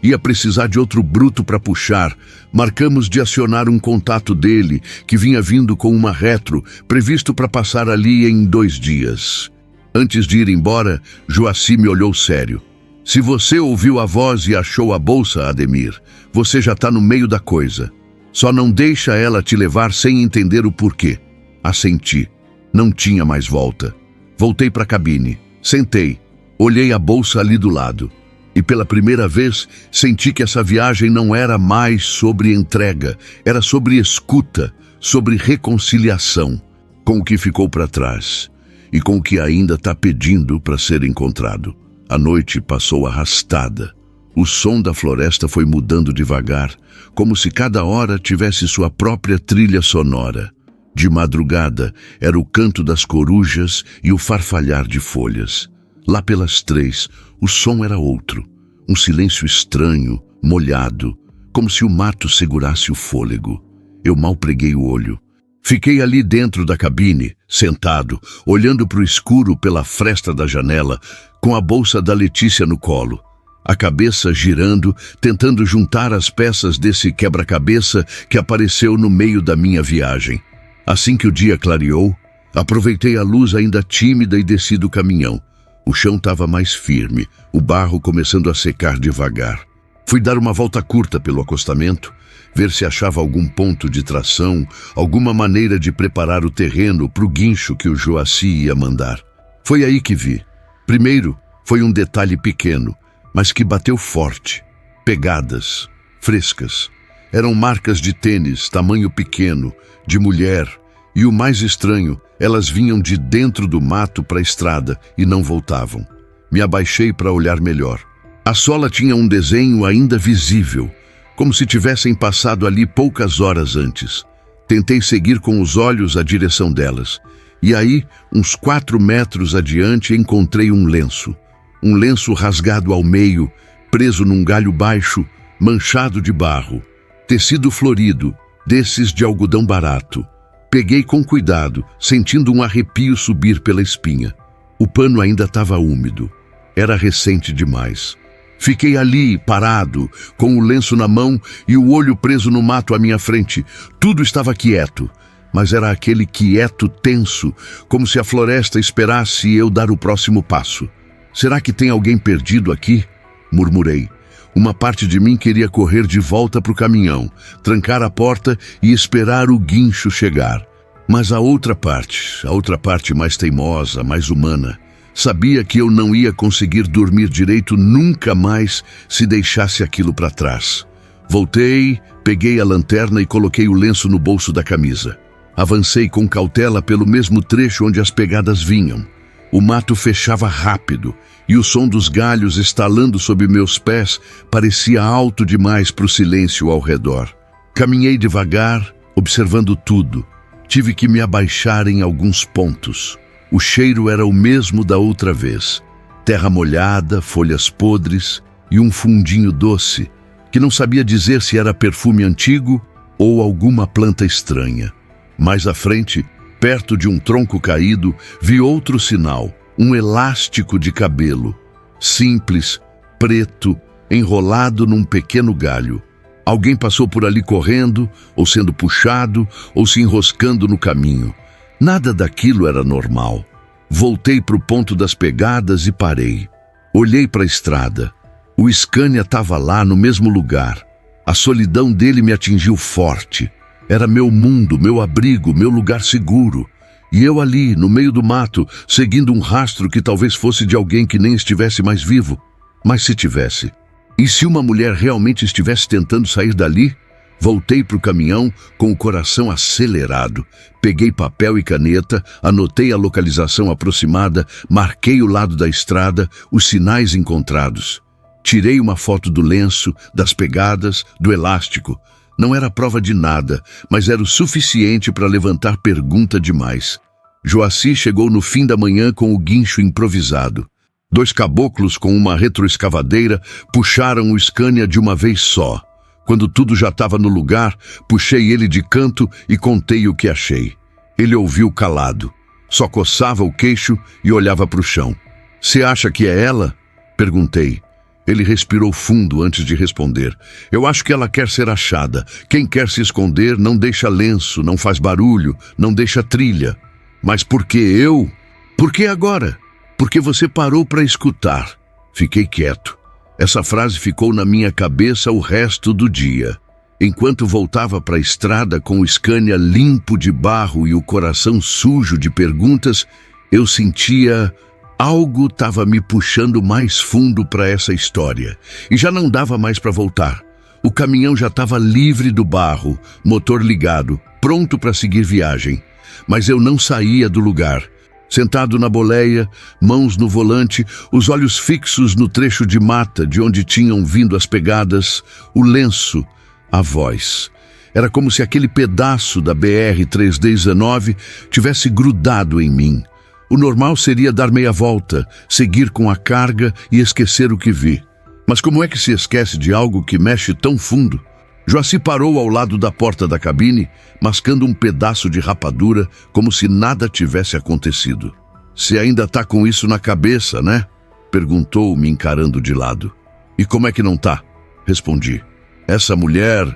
Ia precisar de outro bruto para puxar. Marcamos de acionar um contato dele, que vinha vindo com uma retro, previsto para passar ali em 2 dias. Antes de ir embora, Joaci me olhou sério. Se você ouviu a voz e achou a bolsa, Ademir, você já está no meio da coisa. Só não deixa ela te levar sem entender o porquê. Assenti. Não tinha mais volta. Voltei para a cabine. Sentei. Olhei a bolsa ali do lado. E pela primeira vez, senti que essa viagem não era mais sobre entrega. Era sobre escuta, sobre reconciliação. Com o que ficou para trás. E com o que ainda está pedindo para ser encontrado. A noite passou arrastada. O som da floresta foi mudando devagar, como se cada hora tivesse sua própria trilha sonora. De madrugada, era o canto das corujas e o farfalhar de folhas. Lá pelas 3, o som era outro. Um silêncio estranho, molhado, como se o mato segurasse o fôlego. Eu mal preguei o olho. Fiquei ali dentro da cabine, sentado, olhando para o escuro pela fresta da janela, com a bolsa da Letícia no colo. A cabeça girando, tentando juntar as peças desse quebra-cabeça que apareceu no meio da minha viagem. Assim que o dia clareou, aproveitei a luz ainda tímida e desci do caminhão. O chão estava mais firme, o barro começando a secar devagar. Fui dar uma volta curta pelo acostamento, ver se achava algum ponto de tração, alguma maneira de preparar o terreno para o guincho que o Joaci ia mandar. Foi aí que vi. Primeiro, foi um detalhe pequeno, mas que bateu forte. Pegadas, frescas. Eram marcas de tênis, tamanho pequeno, de mulher, e o mais estranho, elas vinham de dentro do mato para a estrada e não voltavam. Me abaixei para olhar melhor. A sola tinha um desenho ainda visível, como se tivessem passado ali poucas horas antes. Tentei seguir com os olhos a direção delas. E aí, uns 4 metros adiante, encontrei um lenço. Um lenço rasgado ao meio, preso num galho baixo, manchado de barro. Tecido florido, desses de algodão barato. Peguei com cuidado, sentindo um arrepio subir pela espinha. O pano ainda estava úmido. Era recente demais. Fiquei ali, parado, com o lenço na mão e o olho preso no mato à minha frente. Tudo estava quieto, mas era aquele quieto tenso, como se a floresta esperasse eu dar o próximo passo. Será que tem alguém perdido aqui? Murmurei. Uma parte de mim queria correr de volta para o caminhão, trancar a porta e esperar o guincho chegar. Mas a outra parte mais teimosa, mais humana, sabia que eu não ia conseguir dormir direito nunca mais se deixasse aquilo para trás. Voltei, peguei a lanterna e coloquei o lenço no bolso da camisa. Avancei com cautela pelo mesmo trecho onde as pegadas vinham. O mato fechava rápido e o som dos galhos estalando sob meus pés parecia alto demais para o silêncio ao redor. Caminhei devagar, observando tudo. Tive que me abaixar em alguns pontos. O cheiro era o mesmo da outra vez. Terra molhada, folhas podres e um fundinho doce, que não sabia dizer se era perfume antigo ou alguma planta estranha. Mais à frente, perto de um tronco caído, vi outro sinal, um elástico de cabelo. Simples, preto, enrolado num pequeno galho. Alguém passou por ali correndo, ou sendo puxado, ou se enroscando no caminho. Nada daquilo era normal. Voltei para o ponto das pegadas e parei. Olhei para a estrada. O Scania estava lá no mesmo lugar. A solidão dele me atingiu forte. Era meu mundo, meu abrigo, meu lugar seguro. E eu ali, no meio do mato, seguindo um rastro que talvez fosse de alguém que nem estivesse mais vivo. Mas se tivesse? E se uma mulher realmente estivesse tentando sair dali? Voltei para o caminhão com o coração acelerado. Peguei papel e caneta, anotei a localização aproximada, marquei o lado da estrada, os sinais encontrados. Tirei uma foto do lenço, das pegadas, do elástico. Não era prova de nada, mas era o suficiente para levantar pergunta demais. Joacy chegou no fim da manhã com o guincho improvisado. 2 caboclos com uma retroescavadeira puxaram o Scania de uma vez só. Quando tudo já estava no lugar, puxei ele de canto e contei o que achei. Ele ouviu calado. Só coçava o queixo e olhava para o chão. "Você acha que é ela?" Perguntei. Ele respirou fundo antes de responder. "Eu acho que ela quer ser achada. Quem quer se esconder não deixa lenço, não faz barulho, não deixa trilha. Mas por que eu? Por que agora? Porque você parou para escutar." Fiquei quieto. Essa frase ficou na minha cabeça o resto do dia. Enquanto voltava para a estrada com o Scania limpo de barro e o coração sujo de perguntas, eu sentia... algo estava me puxando mais fundo para essa história. E já não dava mais para voltar. O caminhão já estava livre do barro, motor ligado, pronto para seguir viagem. Mas eu não saía do lugar. Sentado na boleia, mãos no volante, os olhos fixos no trecho de mata de onde tinham vindo as pegadas, o lenço, a voz. Era como se aquele pedaço da BR-319 tivesse grudado em mim. O normal seria dar meia volta, seguir com a carga e esquecer o que vi. Mas como é que se esquece de algo que mexe tão fundo? Joacy parou ao lado da porta da cabine, mascando um pedaço de rapadura, como se nada tivesse acontecido. "Você ainda tá com isso na cabeça, né?" Perguntou, me encarando de lado. "E como é que não tá?" Respondi. "Essa mulher,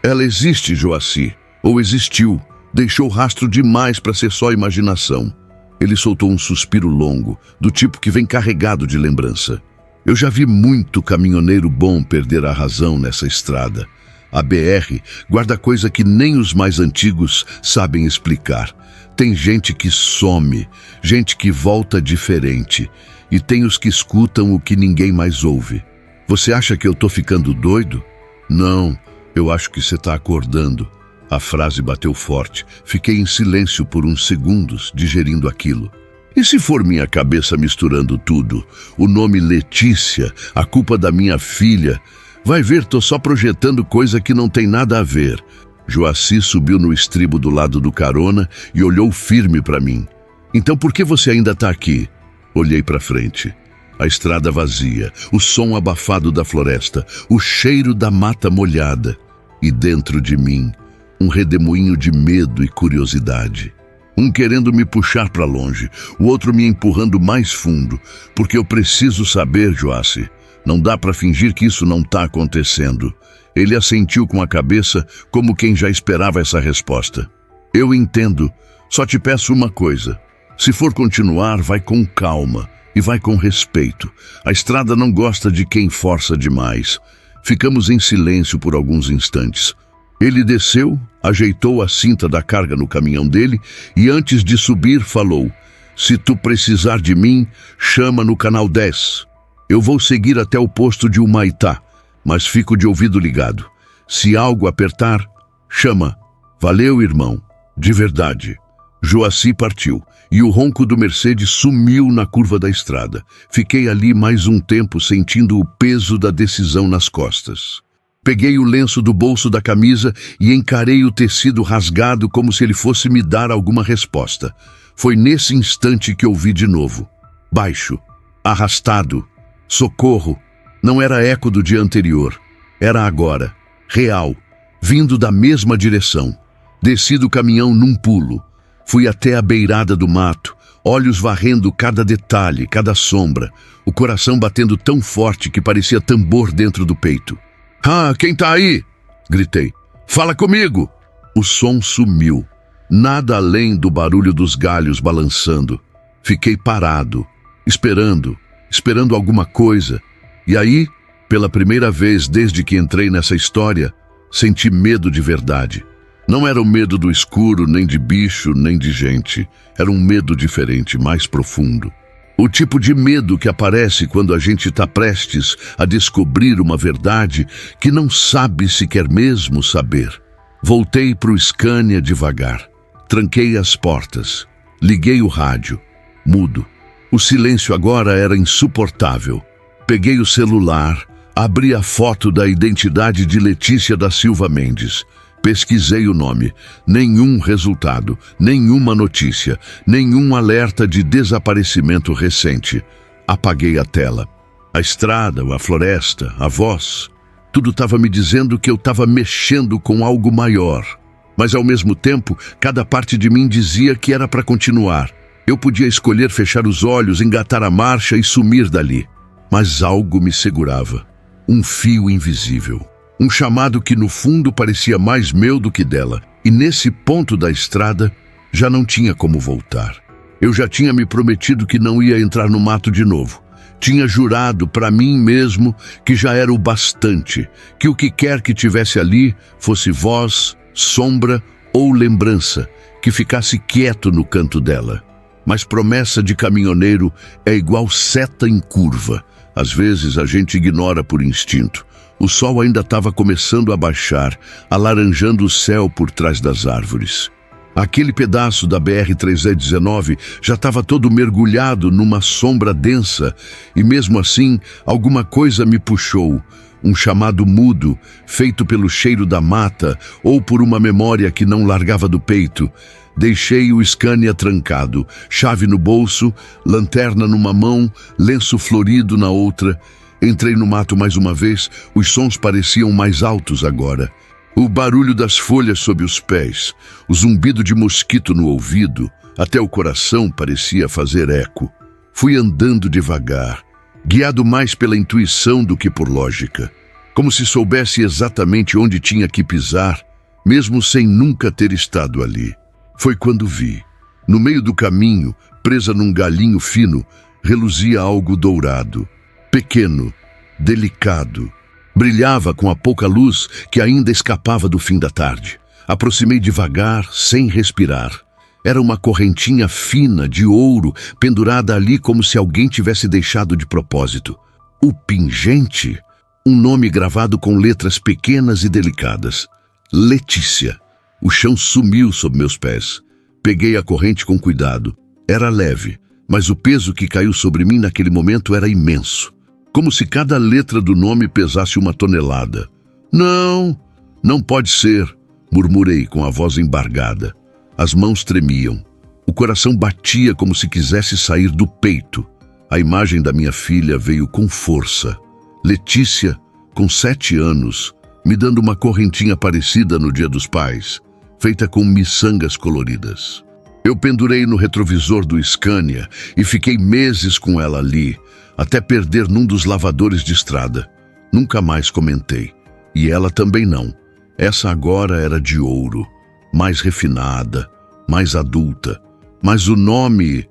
ela existe, Joacy. Ou existiu. Deixou rastro demais para ser só imaginação." Ele soltou um suspiro longo, do tipo que vem carregado de lembrança. "Eu já vi muito caminhoneiro bom perder a razão nessa estrada. A BR guarda coisa que nem os mais antigos sabem explicar. Tem gente que some, gente que volta diferente, e tem os que escutam o que ninguém mais ouve. Você acha que eu tô ficando doido? Não, eu acho que você tá acordando." A frase bateu forte. Fiquei em silêncio por uns segundos, digerindo aquilo. E se for minha cabeça misturando tudo? O nome Letícia, a culpa da minha filha... Vai ver, tô só projetando coisa que não tem nada a ver. Joacy subiu no estribo do lado do carona e olhou firme para mim. "Então por que você ainda tá aqui?" Olhei para frente. A estrada vazia, o som abafado da floresta, o cheiro da mata molhada. E dentro de mim, um redemoinho de medo e curiosidade. Um querendo me puxar para longe, o outro me empurrando mais fundo. Porque eu preciso saber, Joacy. Não dá para fingir que isso não está acontecendo. Ele assentiu com a cabeça, como quem já esperava essa resposta. "Eu entendo. Só te peço uma coisa. Se for continuar, vai com calma e vai com respeito. A estrada não gosta de quem força demais." Ficamos em silêncio por alguns instantes. Ele desceu, ajeitou a cinta da carga no caminhão dele e antes de subir falou: "Se tu precisar de mim, chama no canal 10. Eu vou seguir até o posto de Humaitá, mas fico de ouvido ligado. Se algo apertar, chama. Valeu, irmão. De verdade." Joacy partiu e o ronco do Mercedes sumiu na curva da estrada. Fiquei ali mais um tempo sentindo o peso da decisão nas costas. Peguei o lenço do bolso da camisa e encarei o tecido rasgado como se ele fosse me dar alguma resposta. Foi nesse instante que ouvi de novo. Baixo, arrastado, socorro. Não era eco do dia anterior. Era agora, real, vindo da mesma direção. Desci do caminhão num pulo. Fui até a beirada do mato, olhos varrendo cada detalhe, cada sombra, o coração batendo tão forte que parecia tambor dentro do peito. "Ah, quem tá aí?" gritei. "Fala comigo!" O som sumiu. Nada além do barulho dos galhos balançando. Fiquei parado, esperando alguma coisa. E aí, pela primeira vez desde que entrei nessa história, senti medo de verdade. Não era o medo do escuro, nem de bicho, nem de gente. Era um medo diferente, mais profundo. O tipo de medo que aparece quando a gente está prestes a descobrir uma verdade que não sabe se quer mesmo saber. Voltei para o Scania devagar. Tranquei as portas. Liguei o rádio. Mudo. O silêncio agora era insuportável. Peguei o celular, abri a foto da identidade de Letícia da Silva Mendes. Pesquisei o nome. Nenhum resultado, nenhuma notícia, nenhum alerta de desaparecimento recente. Apaguei a tela. A estrada, a floresta, a voz, tudo estava me dizendo que eu estava mexendo com algo maior. Mas ao mesmo tempo, cada parte de mim dizia que era para continuar. Eu podia escolher fechar os olhos, engatar a marcha e sumir dali. Mas algo me segurava. Um fio invisível. Um chamado que no fundo parecia mais meu do que dela. E nesse ponto da estrada, já não tinha como voltar. Eu já tinha me prometido que não ia entrar no mato de novo. Tinha jurado para mim mesmo que já era o bastante, que o que quer que tivesse ali fosse voz, sombra ou lembrança, que ficasse quieto no canto dela. Mas promessa de caminhoneiro é igual seta em curva. Às vezes a gente ignora por instinto. O sol ainda estava começando a baixar, alaranjando o céu por trás das árvores. Aquele pedaço da BR-319 já estava todo mergulhado numa sombra densa, e mesmo assim, alguma coisa me puxou. Um chamado mudo, feito pelo cheiro da mata ou por uma memória que não largava do peito. Deixei o Scania trancado, chave no bolso, lanterna numa mão, lenço florido na outra. Entrei no mato mais uma vez, os sons pareciam mais altos agora. O barulho das folhas sob os pés, o zumbido de mosquito no ouvido, até o coração parecia fazer eco. Fui andando devagar, guiado mais pela intuição do que por lógica, como se soubesse exatamente onde tinha que pisar, mesmo sem nunca ter estado ali. Foi quando vi, no meio do caminho, presa num galhinho fino, reluzia algo dourado. Pequeno, delicado, brilhava com a pouca luz que ainda escapava do fim da tarde. Aproximei devagar, sem respirar. Era uma correntinha fina de ouro, pendurada ali como se alguém tivesse deixado de propósito. O pingente, um nome gravado com letras pequenas e delicadas. Letícia. O chão sumiu sob meus pés. Peguei a corrente com cuidado. Era leve, mas o peso que caiu sobre mim naquele momento era imenso. Como se cada letra do nome pesasse uma tonelada. Não, não pode ser, murmurei com a voz embargada. As mãos tremiam. O coração batia como se quisesse sair do peito. A imagem da minha filha veio com força. Letícia, com 7 anos, me dando uma correntinha parecida no Dia dos Pais, feita com miçangas coloridas. Eu pendurei no retrovisor do Scania e fiquei meses com ela ali, até perder num dos lavadores de estrada. Nunca mais comentei. E ela também não. Essa agora era de ouro, mais refinada, mais adulta. Mas o nome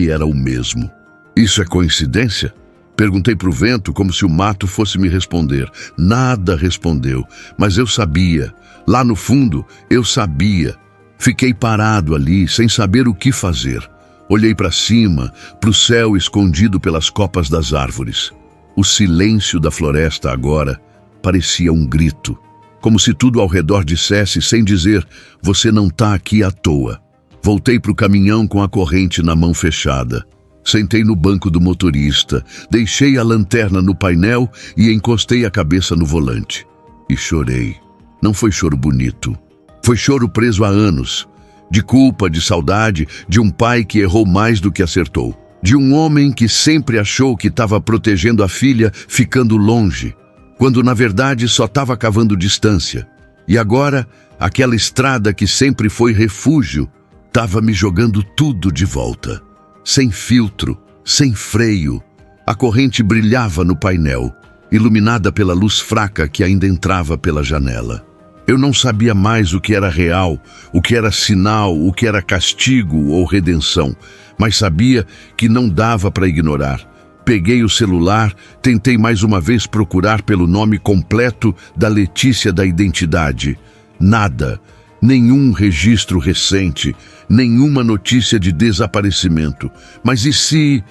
era o mesmo. Isso é coincidência? Perguntei pro vento como se o mato fosse me responder. Nada respondeu, mas eu sabia. Lá no fundo, eu sabia. Fiquei parado ali, sem saber o que fazer. Olhei para cima, para o céu escondido pelas copas das árvores. O silêncio da floresta agora parecia um grito, como se tudo ao redor dissesse sem dizer: você não está aqui à toa. Voltei para o caminhão com a corrente na mão fechada. Sentei no banco do motorista, deixei a lanterna no painel e encostei a cabeça no volante. E chorei. Não foi choro bonito. Foi choro preso há anos. De culpa, de saudade, de um pai que errou mais do que acertou. De um homem que sempre achou que estava protegendo a filha, ficando longe, quando na verdade só estava cavando distância. E agora, aquela estrada que sempre foi refúgio, estava me jogando tudo de volta. Sem filtro, sem freio. A corrente brilhava no painel, iluminada pela luz fraca que ainda entrava pela janela. Eu não sabia mais o que era real, o que era sinal, o que era castigo ou redenção, mas sabia que não dava para ignorar. Peguei o celular, tentei mais uma vez procurar pelo nome completo da Letícia da identidade. Nada, nenhum registro recente, nenhuma notícia de desaparecimento. Mas e se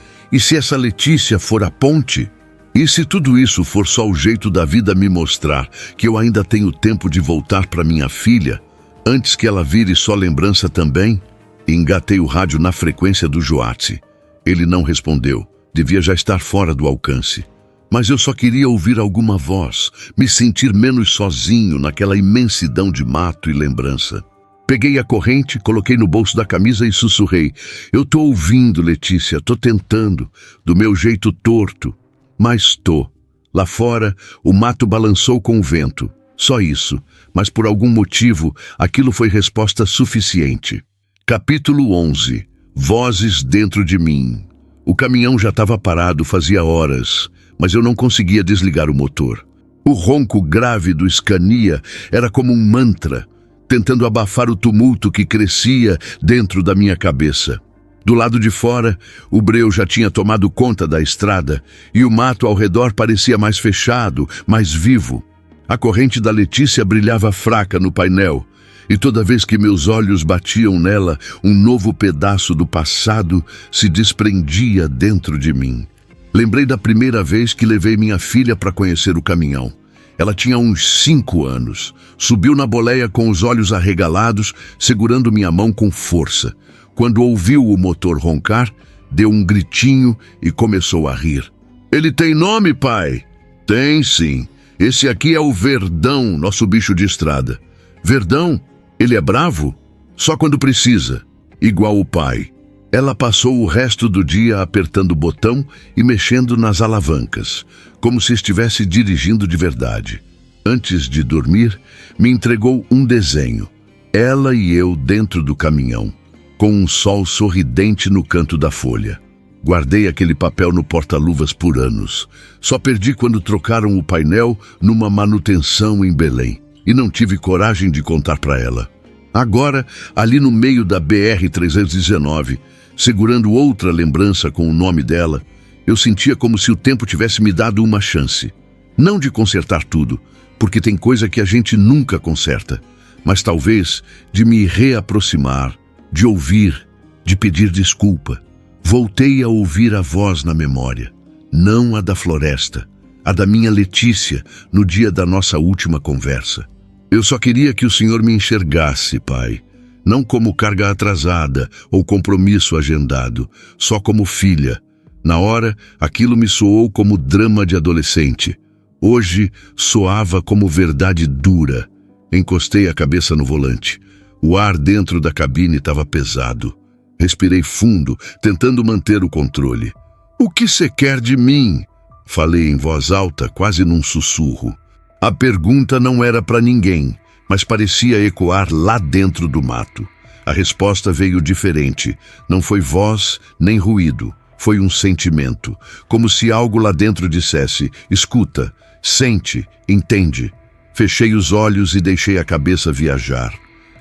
essa Letícia for a ponte? E se tudo isso for só o jeito da vida me mostrar que eu ainda tenho tempo de voltar para minha filha, antes que ela vire só lembrança também? Engatei o rádio na frequência do Joatse. Ele não respondeu. Devia já estar fora do alcance. Mas eu só queria ouvir alguma voz, me sentir menos sozinho naquela imensidão de mato e lembrança. Peguei a corrente, coloquei no bolso da camisa e sussurrei. Eu tô ouvindo, Letícia, tô tentando, do meu jeito torto. Mas tô. Lá fora, o mato balançou com o vento. Só isso, mas por algum motivo, aquilo foi resposta suficiente. Capítulo 11. Vozes dentro de mim. O caminhão já estava parado fazia horas, mas eu não conseguia desligar o motor. O ronco grave do Scania era como um mantra, tentando abafar o tumulto que crescia dentro da minha cabeça. Do lado de fora, o breu já tinha tomado conta da estrada e o mato ao redor parecia mais fechado, mais vivo. A corrente da Letícia brilhava fraca no painel, e toda vez que meus olhos batiam nela, um novo pedaço do passado se desprendia dentro de mim. Lembrei da primeira vez que levei minha filha para conhecer o caminhão. Ela tinha uns 5 anos. Subiu na boleia com os olhos arregalados, segurando minha mão com força. Quando ouviu o motor roncar, deu um gritinho e começou a rir. Ele tem nome, pai? Tem sim. Esse aqui é o Verdão, nosso bicho de estrada. Verdão? Ele é bravo? Só quando precisa, igual o pai. Ela passou o resto do dia apertando o botão e mexendo nas alavancas, como se estivesse dirigindo de verdade. Antes de dormir, me entregou um desenho. Ela e eu dentro do caminhão, com um sol sorridente no canto da folha. Guardei aquele papel no porta-luvas por anos. Só perdi quando trocaram o painel numa manutenção em Belém. E não tive coragem de contar para ela. Agora, ali no meio da BR-319, segurando outra lembrança com o nome dela, eu sentia como se o tempo tivesse me dado uma chance. Não de consertar tudo, porque tem coisa que a gente nunca conserta, mas talvez de me reaproximar, de ouvir, de pedir desculpa. Voltei a ouvir a voz na memória, não a da floresta, a da minha Letícia, no dia da nossa última conversa. Eu só queria que o Senhor me enxergasse, pai, não como carga atrasada ou compromisso agendado, só como filha. Na hora, aquilo me soou como drama de adolescente. Hoje, soava como verdade dura. Encostei a cabeça no volante. O ar dentro da cabine estava pesado. Respirei fundo, tentando manter o controle. O que você quer de mim? Falei em voz alta, quase num sussurro. A pergunta não era para ninguém, mas parecia ecoar lá dentro do mato. A resposta veio diferente. Não foi voz nem ruído. Foi um sentimento, como se algo lá dentro dissesse: escuta, sente, entende. Fechei os olhos e deixei a cabeça viajar.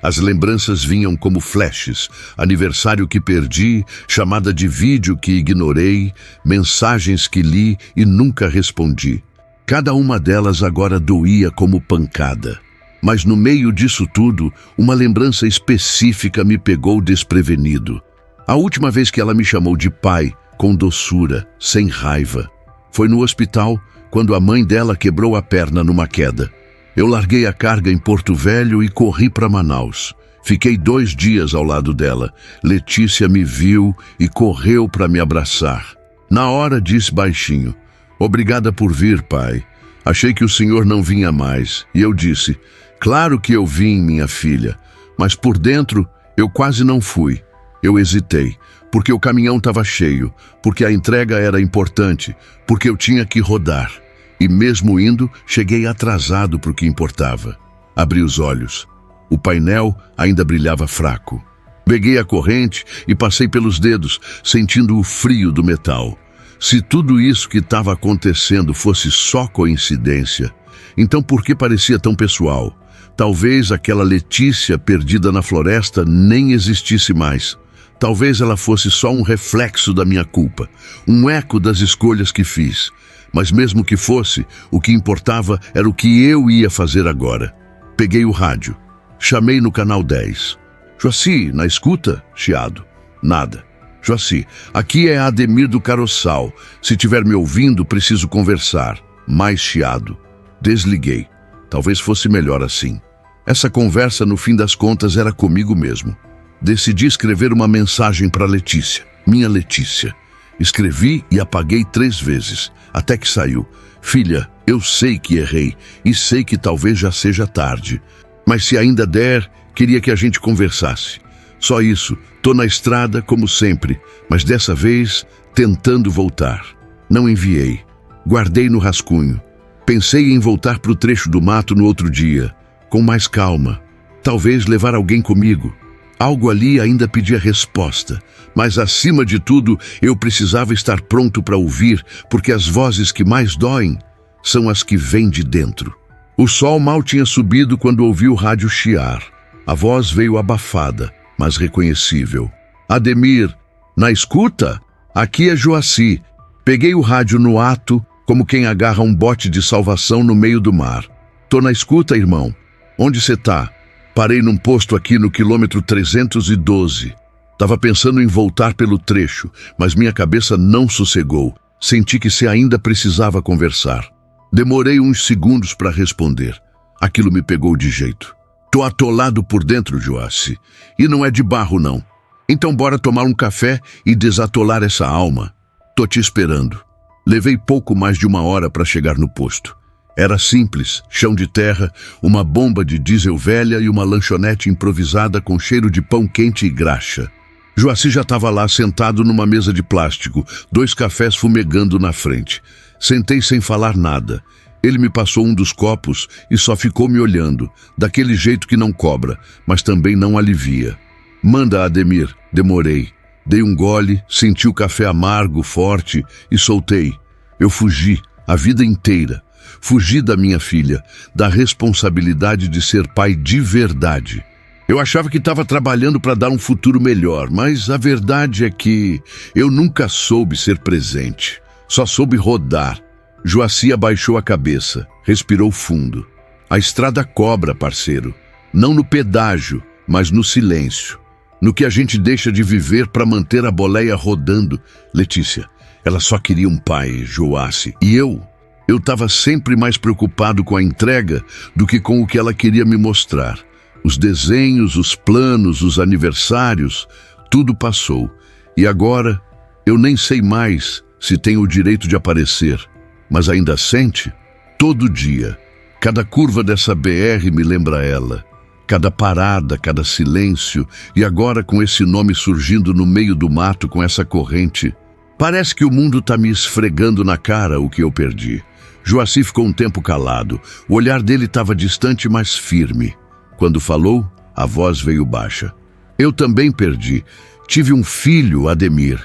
As lembranças vinham como flashes, aniversário que perdi, chamada de vídeo que ignorei, mensagens que li e nunca respondi. Cada uma delas agora doía como pancada. Mas no meio disso tudo, uma lembrança específica me pegou desprevenido. A última vez que ela me chamou de pai, com doçura, sem raiva, foi no hospital, quando a mãe dela quebrou a perna numa queda. Eu larguei a carga em Porto Velho e corri para Manaus. Fiquei 2 dias ao lado dela. Letícia me viu e correu para me abraçar. Na hora disse baixinho: obrigada por vir, pai. Achei que o senhor não vinha mais. E eu disse: claro que eu vim, minha filha. Mas por dentro, eu quase não fui. Eu hesitei, porque o caminhão estava cheio, porque a entrega era importante, porque eu tinha que rodar. E mesmo indo, cheguei atrasado para o que importava. Abri os olhos. O painel ainda brilhava fraco. Peguei a corrente e passei pelos dedos, sentindo o frio do metal. Se tudo isso que estava acontecendo fosse só coincidência, Então por que parecia tão pessoal? Talvez aquela Letícia perdida na floresta nem existisse mais. Talvez ela fosse só um reflexo da minha culpa, um eco das escolhas que fiz. Mas mesmo que fosse, o que importava era o que eu ia fazer agora. Peguei o rádio. Chamei no canal 10. Joaci, na escuta? Chiado. Nada. Joaci, aqui é Ademir do Caroçal. Se tiver me ouvindo, preciso conversar. Mais chiado. Desliguei. Talvez fosse melhor assim. Essa conversa, no fim das contas, era comigo mesmo. Decidi escrever uma mensagem para Letícia. Minha Letícia. Escrevi e apaguei 3 vezes, até que saiu. Filha, eu sei que errei e sei que talvez já seja tarde. Mas se ainda der, queria que a gente conversasse. Só isso, tô na estrada como sempre, mas dessa vez tentando voltar. Não enviei. Guardei no rascunho. Pensei em voltar pro trecho do mato no outro dia, com mais calma. Talvez levar alguém comigo. Algo ali ainda pedia resposta, mas acima de tudo eu precisava estar pronto para ouvir, porque as vozes que mais doem são as que vêm de dentro. O sol mal tinha subido quando ouvi o rádio chiar. A voz veio abafada, mas reconhecível. Ademir, na escuta? Aqui é Joaci. Peguei o rádio no ato, como quem agarra um bote de salvação no meio do mar. Tô na escuta, irmão. Onde você tá? Parei num posto aqui no quilômetro 312. Tava pensando em voltar pelo trecho, mas minha cabeça não sossegou. Senti que você ainda precisava conversar. Demorei uns segundos para responder. Aquilo me pegou de jeito. Tô atolado por dentro, Joaci. E não é de barro, não. Então bora tomar um café e desatolar essa alma. Tô te esperando. Levei pouco mais de 1 hora para chegar no posto. Era simples, chão de terra, uma bomba de diesel velha e uma lanchonete improvisada com cheiro de pão quente e graxa. Joaci já estava lá sentado numa mesa de plástico, 2 cafés fumegando na frente. Sentei sem falar nada. Ele me passou um dos copos e só ficou me olhando, daquele jeito que não cobra, mas também não alivia. Manda, Ademir. Demorei. Dei um gole, senti o café amargo, forte e soltei. Eu fugi, a vida inteira. Fugi da minha filha, da responsabilidade de ser pai de verdade. Eu achava que estava trabalhando para dar um futuro melhor, mas a verdade é que eu nunca soube ser presente. Só soube rodar. Joaci abaixou a cabeça, respirou fundo. A estrada cobra, parceiro. Não no pedágio, mas no silêncio. No que a gente deixa de viver para manter a boleia rodando. Letícia, ela só queria um pai, Joaci. E eu estava sempre mais preocupado com a entrega do que com o que ela queria me mostrar. Os desenhos, os planos, os aniversários, tudo passou. E agora, eu nem sei mais se tenho o direito de aparecer. Mas ainda sente? Todo dia. Cada curva dessa BR me lembra ela. Cada parada, cada silêncio. E agora com esse nome surgindo no meio do mato com essa corrente. Parece que o mundo está me esfregando na cara o que eu perdi. Joaci ficou um tempo calado. O olhar dele estava distante, mas firme. Quando falou, a voz veio baixa. Eu também perdi. Tive um filho, Ademir,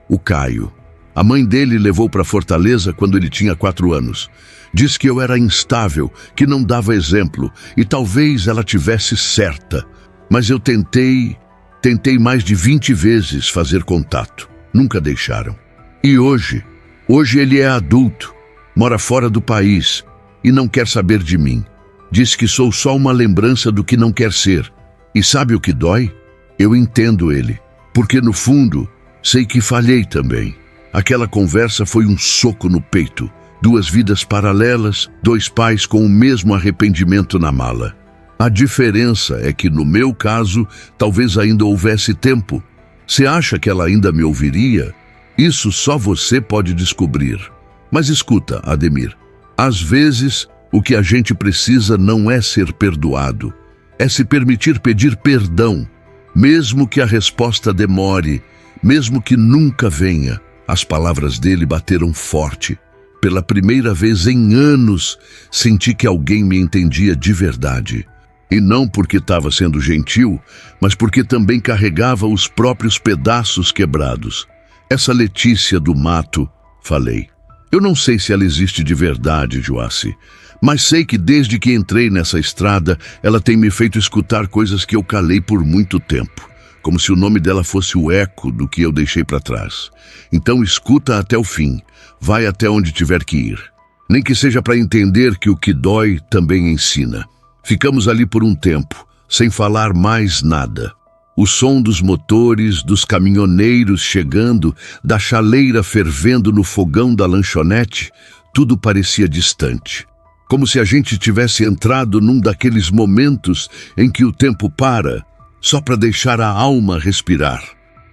o Caio. A mãe dele levou para Fortaleza quando ele tinha 4 anos. Disse que eu era instável, que não dava exemplo, e talvez ela tivesse certa. Mas eu tentei mais de 20 vezes fazer contato. Nunca deixaram. E hoje ele é adulto, mora fora do país e não quer saber de mim. Diz que sou só uma lembrança do que não quer ser. E sabe o que dói? Eu entendo ele, porque no fundo sei que falhei também. Aquela conversa foi um soco no peito. 2 vidas paralelas, 2 pais com o mesmo arrependimento na mala. A diferença é que no meu caso, talvez ainda houvesse tempo. Você acha que ela ainda me ouviria? Isso só você pode descobrir. Mas escuta, Ademir, às vezes o que a gente precisa não é ser perdoado, é se permitir pedir perdão, mesmo que a resposta demore, mesmo que nunca venha. As palavras dele bateram forte. Pela primeira vez em anos, senti que alguém me entendia de verdade. E não porque estava sendo gentil, mas porque também carregava os próprios pedaços quebrados. Essa Letícia do mato, falei. Eu não sei se ela existe de verdade, Joaci. Mas sei que desde que entrei nessa estrada, ela tem me feito escutar coisas que eu calei por muito tempo, como se o nome dela fosse o eco do que eu deixei para trás. Então escuta até o fim, vai até onde tiver que ir. Nem que seja para entender que o que dói também ensina. Ficamos ali por um tempo, sem falar mais nada. O som dos motores, dos caminhoneiros chegando, da chaleira fervendo no fogão da lanchonete, tudo parecia distante. Como se a gente tivesse entrado num daqueles momentos em que o tempo para, só para deixar a alma respirar.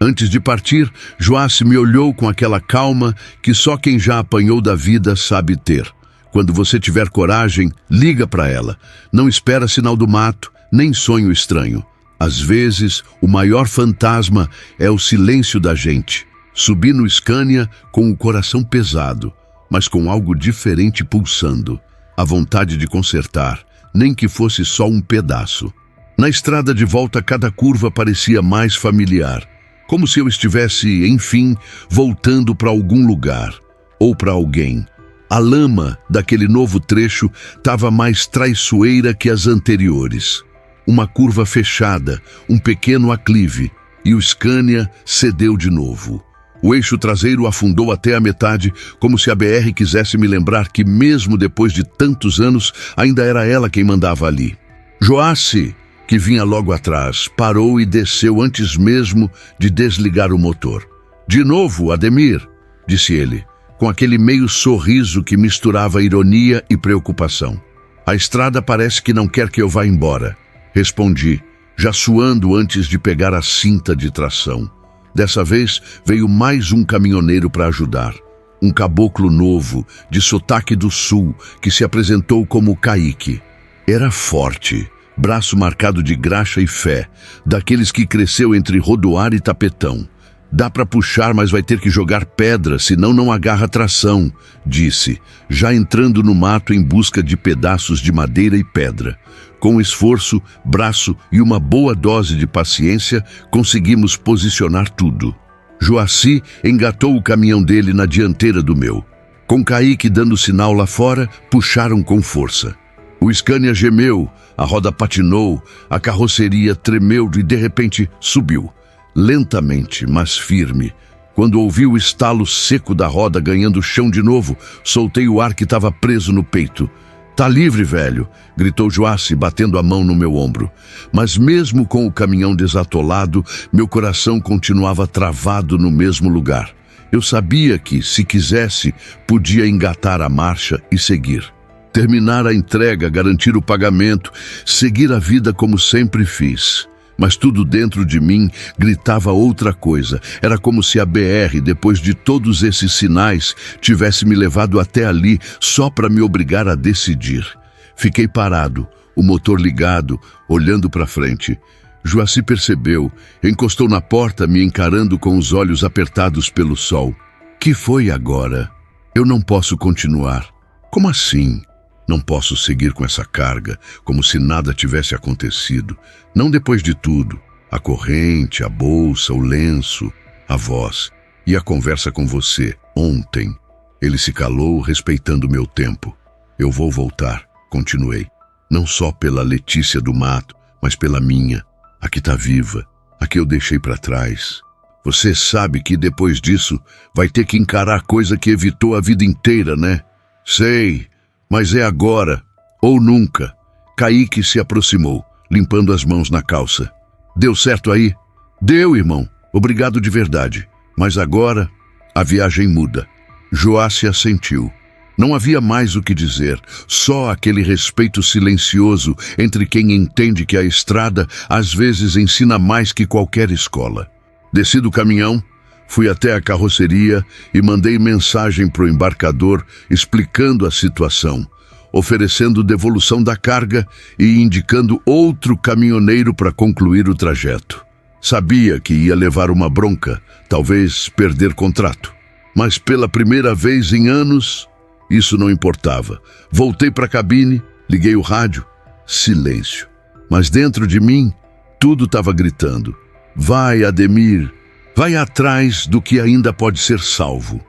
Antes de partir, Joace me olhou com aquela calma que só quem já apanhou da vida sabe ter. Quando você tiver coragem, liga para ela. Não espera sinal do mato, nem sonho estranho. Às vezes, o maior fantasma é o silêncio da gente. Subi no Scania com o coração pesado, mas com algo diferente pulsando. A vontade de consertar, nem que fosse só um pedaço. Na estrada de volta, cada curva parecia mais familiar. Como se eu estivesse, enfim, voltando para algum lugar. Ou para alguém. A lama daquele novo trecho estava mais traiçoeira que as anteriores. Uma curva fechada, um pequeno aclive, e o Scania cedeu de novo. O eixo traseiro afundou até a metade, como se a BR quisesse me lembrar que mesmo depois de tantos anos, ainda era ela quem mandava ali. Joace, que vinha logo atrás, parou e desceu antes mesmo de desligar o motor. "De novo, Ademir", disse ele, com aquele meio sorriso que misturava ironia e preocupação. "A estrada parece que não quer que eu vá embora", respondi, já suando antes de pegar a cinta de tração. Dessa vez veio mais um caminhoneiro para ajudar. Um caboclo novo, de sotaque do sul, que se apresentou como Kaique. Era forte, braço marcado de graxa e fé, daqueles que cresceu entre Rodoar e Tapetão. "Dá para puxar, mas vai ter que jogar pedra, senão não agarra tração", disse, já entrando no mato em busca de pedaços de madeira e pedra. Com esforço, braço e uma boa dose de paciência, conseguimos posicionar tudo. Joaci engatou o caminhão dele na dianteira do meu. Com Kaique dando sinal lá fora, puxaram com força. O Scania gemeu, a roda patinou, a carroceria tremeu e de repente subiu. Lentamente, mas firme. Quando ouvi o estalo seco da roda ganhando chão de novo, soltei o ar que estava preso no peito. "Tá livre, velho", gritou Joace, batendo a mão no meu ombro. Mas mesmo com o caminhão desatolado, meu coração continuava travado no mesmo lugar. Eu sabia que, se quisesse, podia engatar a marcha e seguir. Terminar a entrega, garantir o pagamento, seguir a vida como sempre fiz. Mas tudo dentro de mim gritava outra coisa. Era como se a BR, depois de todos esses sinais, tivesse me levado até ali só para me obrigar a decidir. Fiquei parado, o motor ligado, olhando para frente. Joaci percebeu, encostou na porta, me encarando com os olhos apertados pelo sol. "Que foi agora? Eu não posso continuar." "Como assim? Não posso seguir com essa carga, como se nada tivesse acontecido. Não depois de tudo. A corrente, a bolsa, o lenço, a voz e a conversa com você, ontem." Ele se calou, respeitando meu tempo. "Eu vou voltar", continuei. "Não só pela Letícia do mato, mas pela minha. A que tá viva, a que eu deixei para trás. Você sabe que depois disso vai ter que encarar coisa que evitou a vida inteira, né?" "Sei. Mas é agora, ou nunca." Kaique se aproximou, limpando as mãos na calça. "Deu certo aí?" "Deu, irmão. Obrigado de verdade. Mas agora, a viagem muda." Joace assentiu. Não havia mais o que dizer, só aquele respeito silencioso entre quem entende que a estrada às vezes ensina mais que qualquer escola. Desci do caminhão, fui até a carroceria e mandei mensagem para o embarcador explicando a situação, oferecendo devolução da carga e indicando outro caminhoneiro para concluir o trajeto. Sabia que ia levar uma bronca, talvez perder contrato. Mas pela primeira vez em anos, isso não importava. Voltei para a cabine, liguei o rádio. Silêncio. Mas dentro de mim, tudo estava gritando. "Vai, Ademir. Vai atrás do que ainda pode ser salvo."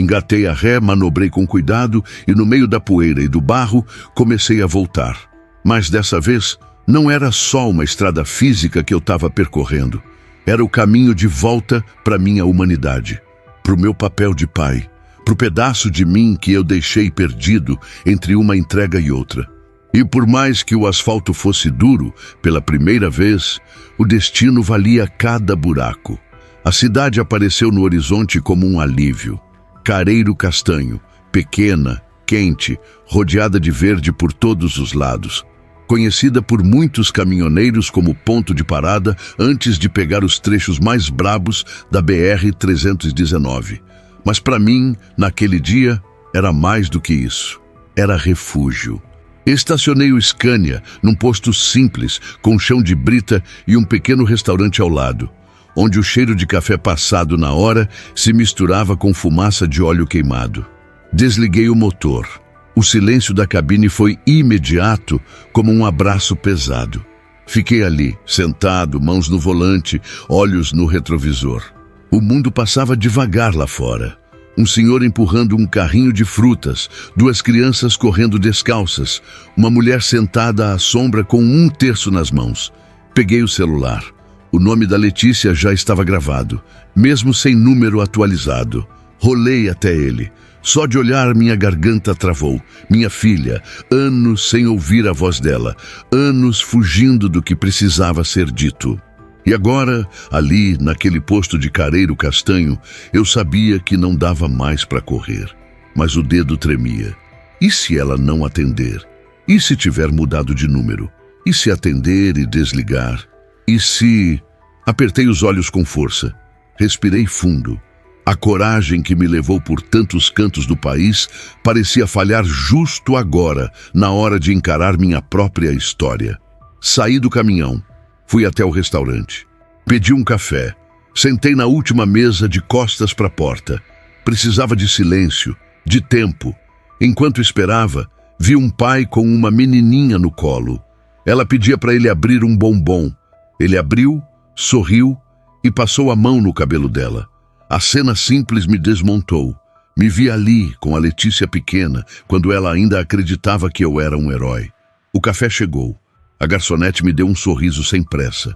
Engatei a ré, manobrei com cuidado e no meio da poeira e do barro comecei a voltar. Mas dessa vez não era só uma estrada física que eu estava percorrendo. Era o caminho de volta para minha humanidade, para o meu papel de pai, para o pedaço de mim que eu deixei perdido entre uma entrega e outra. E por mais que o asfalto fosse duro, pela primeira vez, o destino valia cada buraco. A cidade apareceu no horizonte como um alívio. Careiro Castanho, pequena, quente, rodeada de verde por todos os lados. Conhecida por muitos caminhoneiros como ponto de parada antes de pegar os trechos mais brabos da BR-319. Mas para mim, naquele dia, era mais do que isso. Era refúgio. Estacionei o Scania num posto simples, com chão de brita e um pequeno restaurante ao lado, onde o cheiro de café passado na hora se misturava com fumaça de óleo queimado. Desliguei o motor. O silêncio da cabine foi imediato, como um abraço pesado. Fiquei ali, sentado, mãos no volante, olhos no retrovisor. O mundo passava devagar lá fora. Um senhor empurrando um carrinho de frutas, duas crianças correndo descalças, uma mulher sentada à sombra com 1/3 nas mãos. Peguei o celular. O nome da Letícia já estava gravado, mesmo sem número atualizado. Rolei até ele. Só de olhar minha garganta travou. Minha filha, anos sem ouvir a voz dela, anos fugindo do que precisava ser dito. E agora, ali, naquele posto de Careiro Castanho, eu sabia que não dava mais para correr. Mas o dedo tremia. E se ela não atender? E se tiver mudado de número? E se atender e desligar? E se... Apertei os olhos com força. Respirei fundo. A coragem que me levou por tantos cantos do país parecia falhar justo agora, na hora de encarar minha própria história. Saí do caminhão. Fui até o restaurante. Pedi um café. Sentei na última mesa de costas para a porta. Precisava de silêncio, de tempo. Enquanto esperava, vi um pai com uma menininha no colo. Ela pedia para ele abrir um bombom. Ele abriu, sorriu e passou a mão no cabelo dela. A cena simples me desmontou. Me vi ali, com a Letícia pequena, quando ela ainda acreditava que eu era um herói. O café chegou. A garçonete me deu um sorriso sem pressa.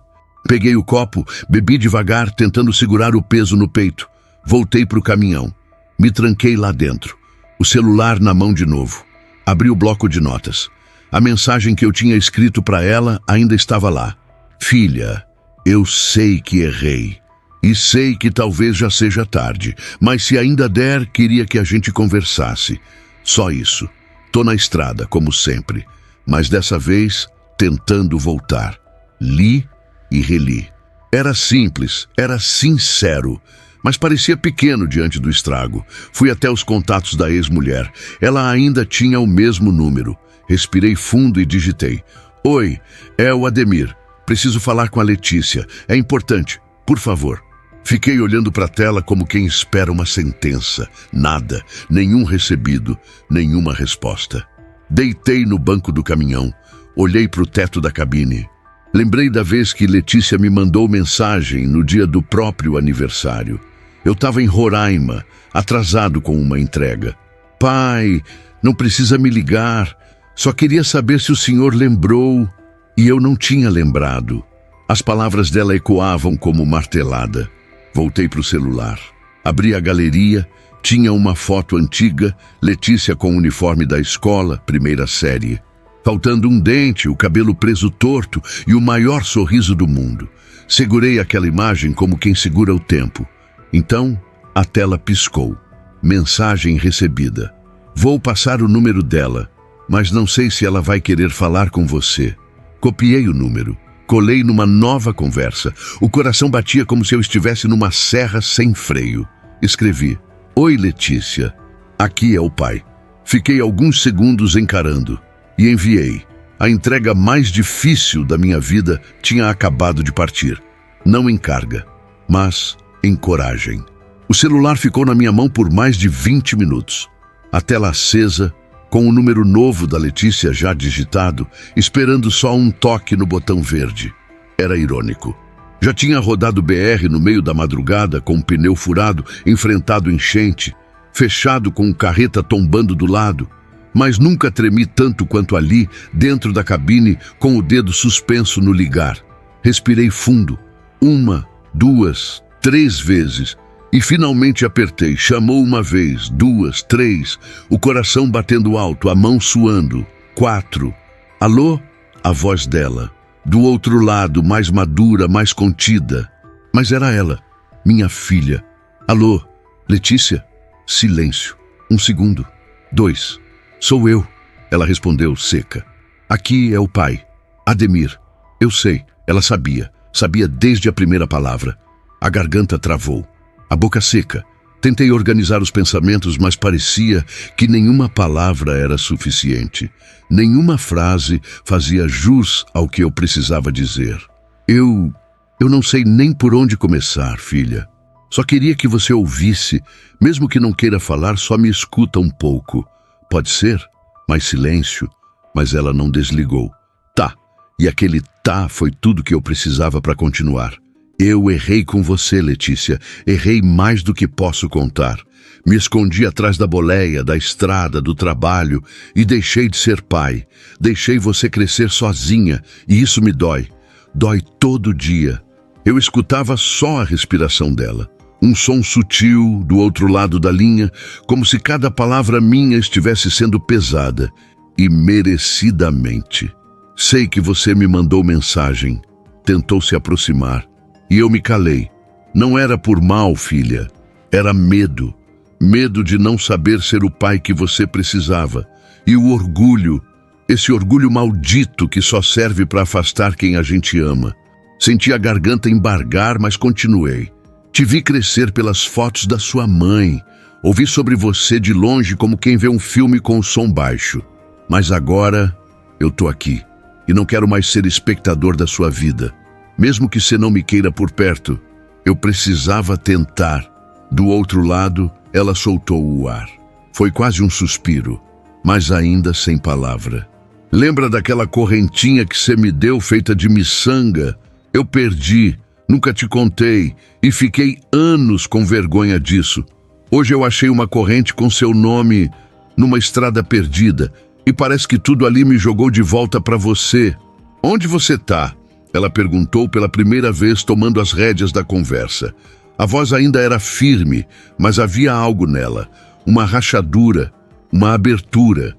Peguei o copo, bebi devagar, tentando segurar o peso no peito. Voltei para o caminhão. Me tranquei lá dentro. O celular na mão de novo. Abri o bloco de notas. A mensagem que eu tinha escrito para ela ainda estava lá. Filha, eu sei que errei. E sei que talvez já seja tarde, mas se ainda der, queria que a gente conversasse. Só isso. Tô na estrada, como sempre. Mas dessa vez, tentando voltar. Li e reli. Era simples, era sincero, mas parecia pequeno diante do estrago. Fui até os contatos da ex-mulher. Ela ainda tinha o mesmo número. Respirei fundo e digitei. Oi, é o Ademir. Preciso falar com a Letícia. É importante. Por favor. Fiquei olhando para a tela como quem espera uma sentença. Nada, nenhum recebido, nenhuma resposta. Deitei no banco do caminhão. Olhei para o teto da cabine. Lembrei da vez que Letícia me mandou mensagem no dia do próprio aniversário. Eu estava em Roraima, atrasado com uma entrega. Pai, não precisa me ligar. Só queria saber se o senhor lembrou. E eu não tinha lembrado. As palavras dela ecoavam como martelada. Voltei para o celular. Abri a galeria. Tinha uma foto antiga, Letícia com o uniforme da escola, primeira série. Faltando um dente, o cabelo preso torto e o maior sorriso do mundo. Segurei aquela imagem como quem segura o tempo. Então, a tela piscou. Mensagem recebida. Vou passar o número dela, mas não sei se ela vai querer falar com você. Copiei o número. Colei numa nova conversa. O coração batia como se eu estivesse numa serra sem freio. Escrevi. Oi, Letícia. Aqui é o pai. Fiquei alguns segundos encarando. E enviei. A entrega mais difícil da minha vida tinha acabado de partir. Não em carga, mas em coragem. O celular ficou na minha mão por mais de 20 minutos. A tela acesa, com o número novo da Letícia já digitado, esperando só um toque no botão verde. Era irônico. Já tinha rodado BR no meio da madrugada com um pneu furado, enfrentado enchente, fechado com o carreta tombando do lado, mas nunca tremi tanto quanto ali, dentro da cabine, com o dedo suspenso no ligar. Respirei fundo, 1, 2, 3 vezes, e finalmente apertei. Chamou 1 vez, 2, 3, o coração batendo alto, a mão suando. 4. Alô? A voz dela. Do outro lado, mais madura, mais contida. Mas era ela, minha filha. Alô? Letícia? Silêncio. 1 segundo. 2. Sou eu. Ela respondeu seca. Aqui é o pai. Ademir. Eu sei. Ela sabia. Sabia desde a primeira palavra. A garganta travou. A boca seca. Tentei organizar os pensamentos, mas parecia que nenhuma palavra era suficiente. Nenhuma frase fazia jus ao que eu precisava dizer. Eu não sei nem por onde começar, filha. Só queria que você ouvisse. Mesmo que não queira falar, só me escuta um pouco. Pode ser? Mais silêncio. Mas ela não desligou. Tá. E aquele tá foi tudo que eu precisava para continuar. Eu errei com você, Letícia. Errei mais do que posso contar. Me escondi atrás da boleia, da estrada, do trabalho e deixei de ser pai. Deixei você crescer sozinha e isso me dói. Dói todo dia. Eu escutava só a respiração dela. Um som sutil do outro lado da linha, como se cada palavra minha estivesse sendo pesada. E merecidamente. Sei que você me mandou mensagem. Tentou se aproximar. E eu me calei. Não era por mal, filha. Era medo. Medo de não saber ser o pai que você precisava. E o orgulho. Esse orgulho maldito que só serve para afastar quem a gente ama. Senti a garganta embargar, mas continuei. Te vi crescer pelas fotos da sua mãe. Ouvi sobre você de longe como quem vê um filme com o som baixo. Mas agora eu tô aqui. E não quero mais ser espectador da sua vida. Mesmo que você não me queira por perto, eu precisava tentar. Do outro lado, ela soltou o ar. Foi quase um suspiro, mas ainda sem palavra. Lembra daquela correntinha que você me deu feita de miçanga? Eu perdi, nunca te contei e fiquei anos com vergonha disso. Hoje eu achei uma corrente com seu nome numa estrada perdida e parece que tudo ali me jogou de volta para você. Onde você tá? Ela perguntou pela primeira vez, tomando as rédeas da conversa. A voz ainda era firme, mas havia algo nela. Uma rachadura, uma abertura.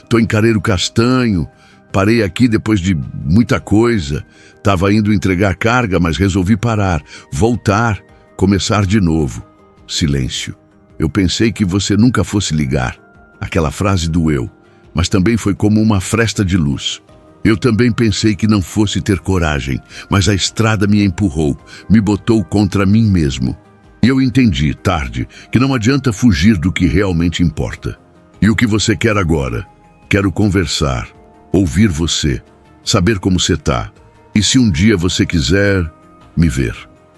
Tô em Careiro Castanho. Parei aqui depois de muita coisa. Tava indo entregar carga, mas resolvi parar. Voltar, começar de novo. Silêncio. Eu pensei que você nunca fosse ligar. Aquela frase doeu, mas também foi como uma fresta de luz. Eu também pensei que não fosse ter coragem, mas a estrada me empurrou, me botou contra mim mesmo. E eu entendi, tarde, que não adianta fugir do que realmente importa. E o que você quer agora? Quero conversar, ouvir você, saber como você tá. E se um dia você quiser, me ver.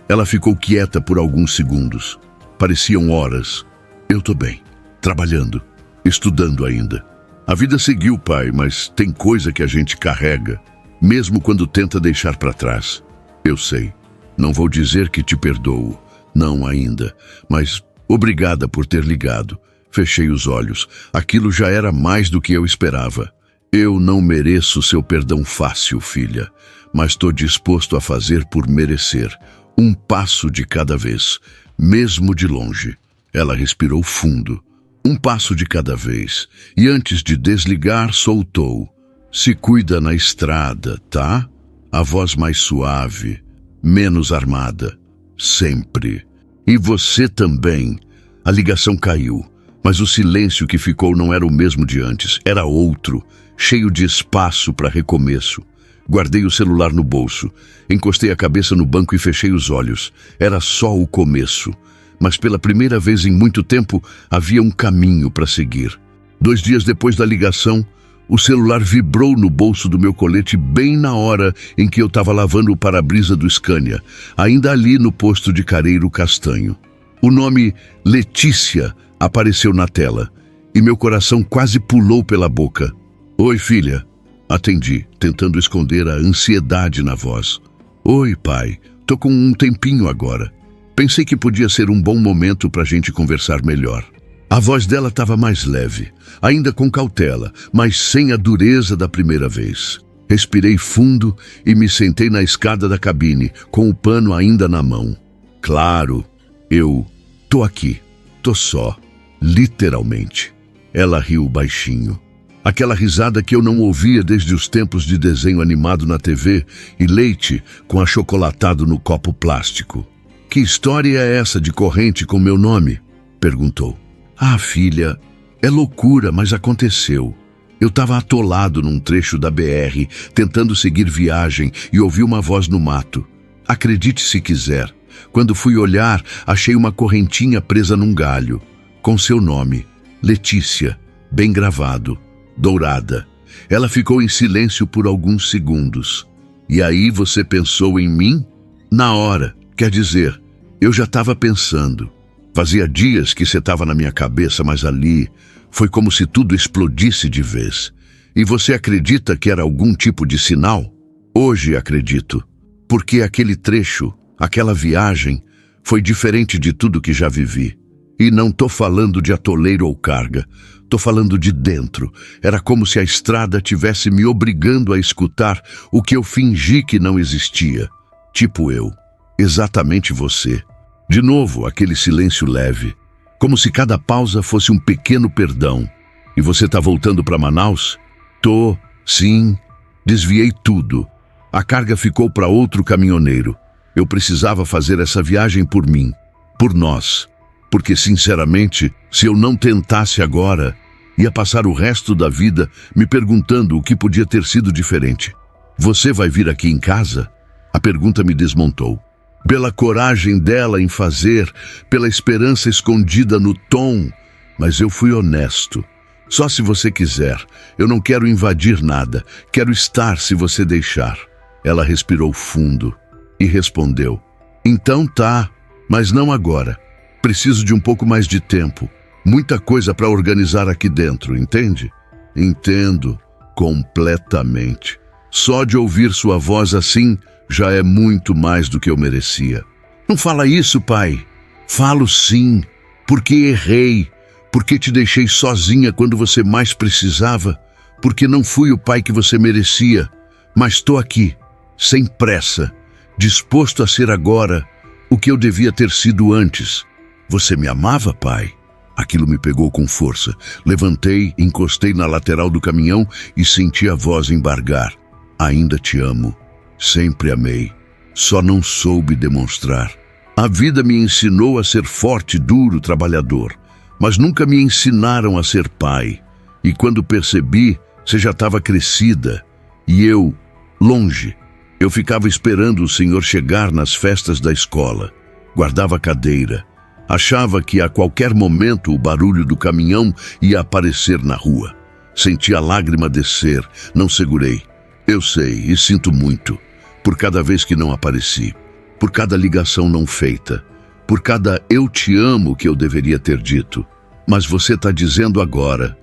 Ela ficou quieta por alguns segundos. Pareciam horas. Eu tô bem, trabalhando, estudando ainda. A vida seguiu, pai, mas tem coisa que a gente carrega, mesmo quando tenta deixar para trás. Eu sei. Não vou dizer que te perdoo. Não ainda. Mas obrigada por ter ligado. Fechei os olhos. Aquilo já era mais do que eu esperava. Eu não mereço seu perdão fácil, filha, mas estou disposto a fazer por merecer. Um passo de cada vez, mesmo de longe. Ela respirou fundo. Um passo de cada vez, e antes de desligar, soltou. Se cuida na estrada, tá? A voz mais suave, menos armada. Sempre. E você também. A ligação caiu, mas o silêncio que ficou não era o mesmo de antes, era outro, cheio de espaço para recomeço. Guardei o celular no bolso, encostei a cabeça no banco e fechei os olhos. Era só o começo. Mas pela primeira vez em muito tempo, havia um caminho para seguir. 2 dias depois da ligação, o celular vibrou no bolso do meu colete bem na hora em que eu estava lavando o para-brisa do Scania, ainda ali no posto de Careiro Castanho. O nome Letícia apareceu na tela e meu coração quase pulou pela boca. Oi, filha. Atendi, tentando esconder a ansiedade na voz. Oi, pai. Tô com um tempinho agora. Pensei que podia ser um bom momento para a gente conversar melhor. A voz dela estava mais leve, ainda com cautela, mas sem a dureza da primeira vez. Respirei fundo e me sentei na escada da cabine, com o pano ainda na mão. Claro, eu tô aqui, tô só, literalmente. Ela riu baixinho. Aquela risada que eu não ouvia desde os tempos de desenho animado na TV e leite com achocolatado no copo plástico. Que história é essa de corrente com meu nome? Perguntou. Ah, filha, é loucura, mas aconteceu. Eu estava atolado num trecho da BR, tentando seguir viagem e ouvi uma voz no mato. Acredite se quiser. Quando fui olhar, achei uma correntinha presa num galho, com seu nome, Letícia, bem gravado, dourada. Ela ficou em silêncio por alguns segundos. E aí você pensou em mim? Na hora, quer dizer, eu já estava pensando. Fazia dias que você estava na minha cabeça, mas ali foi como se tudo explodisse de vez. E você acredita que era algum tipo de sinal? Hoje acredito, porque aquele trecho, aquela viagem, foi diferente de tudo que já vivi. E não tô falando de atoleiro ou carga, tô falando de dentro. Era como se a estrada tivesse me obrigando a escutar o que eu fingi que não existia. Tipo eu, exatamente você. De novo, aquele silêncio leve, como se cada pausa fosse um pequeno perdão. E você tá voltando para Manaus? Tô, sim. Desviei tudo. A carga ficou para outro caminhoneiro. Eu precisava fazer essa viagem por mim, por nós. Porque, sinceramente, se eu não tentasse agora, ia passar o resto da vida me perguntando o que podia ter sido diferente. Você vai vir aqui em casa? A pergunta me desmontou. Pela coragem dela em fazer, pela esperança escondida no tom, mas eu fui honesto. Só se você quiser, eu não quero invadir nada, quero estar se você deixar. Ela respirou fundo e respondeu, então tá, mas não agora. Preciso de um pouco mais de tempo, muita coisa para organizar aqui dentro, entende? Entendo, completamente. Só de ouvir sua voz assim, já é muito mais do que eu merecia. Não fala isso, pai. Falo sim, porque errei, porque te deixei sozinha quando você mais precisava, porque não fui o pai que você merecia, mas estou aqui, sem pressa, disposto a ser agora o que eu devia ter sido antes. Você me amava, pai? Aquilo me pegou com força. Levantei, encostei na lateral do caminhão e senti a voz embargar. Ainda te amo. Sempre amei. Só não soube demonstrar. A vida me ensinou a ser forte, duro, trabalhador. Mas nunca me ensinaram a ser pai. E quando percebi, você já estava crescida. E eu, longe. Eu ficava esperando o senhor chegar nas festas da escola. Guardava a cadeira. Achava que a qualquer momento o barulho do caminhão ia aparecer na rua. Senti a lágrima descer, não segurei. Eu sei e sinto muito, por cada vez que não apareci, por cada ligação não feita, por cada eu te amo que eu deveria ter dito. Mas você está dizendo agora,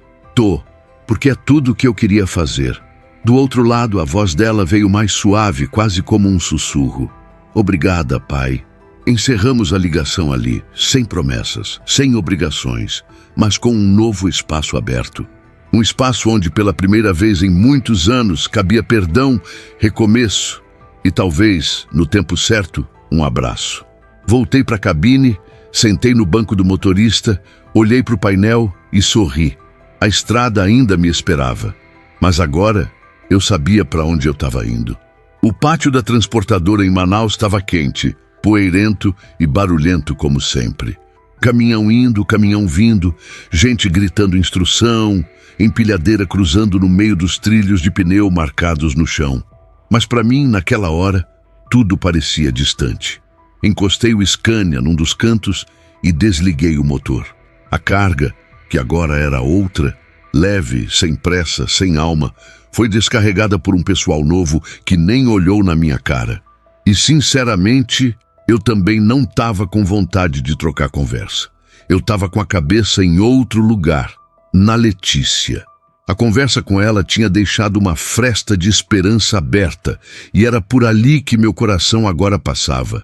porque é tudo o que eu queria fazer. Do outro lado, a voz dela veio mais suave, quase como um sussurro. Obrigada, pai. Encerramos a ligação ali, sem promessas, sem obrigações, mas com um novo espaço aberto. Um espaço onde pela primeira vez em muitos anos cabia perdão, recomeço e talvez, no tempo certo, um abraço. Voltei para a cabine, sentei no banco do motorista, olhei para o painel e sorri. A estrada ainda me esperava, mas agora eu sabia para onde eu estava indo. O pátio da transportadora em Manaus estava quente, poeirento e barulhento como sempre. Caminhão indo, caminhão vindo, gente gritando instrução, empilhadeira cruzando no meio dos trilhos de pneu marcados no chão. Mas para mim, naquela hora, tudo parecia distante. Encostei o Scania num dos cantos e desliguei o motor. A carga, que agora era outra, leve, sem pressa, sem alma, foi descarregada por um pessoal novo que nem olhou na minha cara. E, sinceramente, eu também não estava com vontade de trocar conversa. Eu estava com a cabeça em outro lugar, na Letícia. A conversa com ela tinha deixado uma fresta de esperança aberta, e era por ali que meu coração agora passava.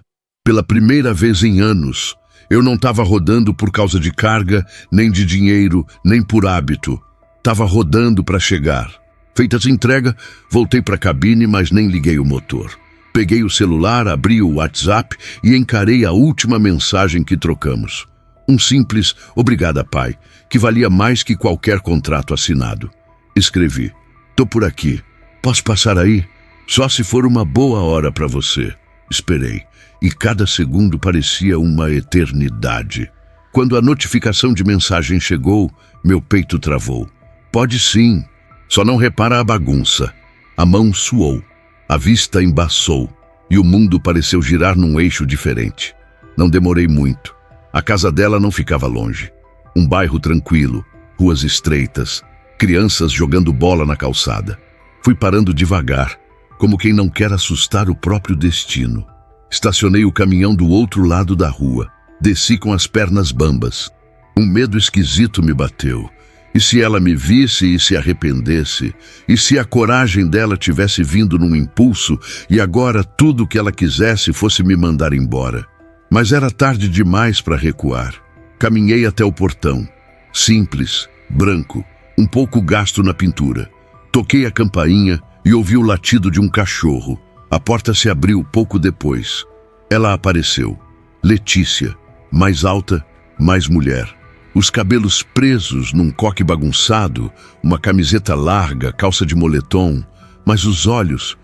Pela primeira vez em anos, eu não estava rodando por causa de carga, nem de dinheiro, nem por hábito. Estava rodando para chegar. Feita essa entrega, voltei para a cabine, mas nem liguei o motor. Peguei o celular, abri o WhatsApp e encarei a última mensagem que trocamos. Um simples "Obrigada, pai", que valia mais que qualquer contrato assinado. Escrevi: "Tô por aqui. Posso passar aí? Só se for uma boa hora para você." Esperei, e cada segundo parecia uma eternidade. Quando a notificação de mensagem chegou, meu peito travou. "Pode sim. Só não repara a bagunça." A mão suou, a vista embaçou, e o mundo pareceu girar num eixo diferente. Não demorei muito. A casa dela não ficava longe. Um bairro tranquilo, ruas estreitas, crianças jogando bola na calçada. Fui parando devagar, como quem não quer assustar o próprio destino. Estacionei o caminhão do outro lado da rua. Desci com as pernas bambas. Um medo esquisito me bateu. E se ela me visse e se arrependesse? E se a coragem dela tivesse vindo num impulso e agora tudo o que ela quisesse fosse me mandar embora? Mas era tarde demais para recuar. Caminhei até o portão. Simples, branco, um pouco gasto na pintura. Toquei a campainha e ouvi o latido de um cachorro. A porta se abriu pouco depois. Ela apareceu. Letícia, mais alta, mais mulher. Os cabelos presos num coque bagunçado, uma camiseta larga, calça de moletom. Mas os olhos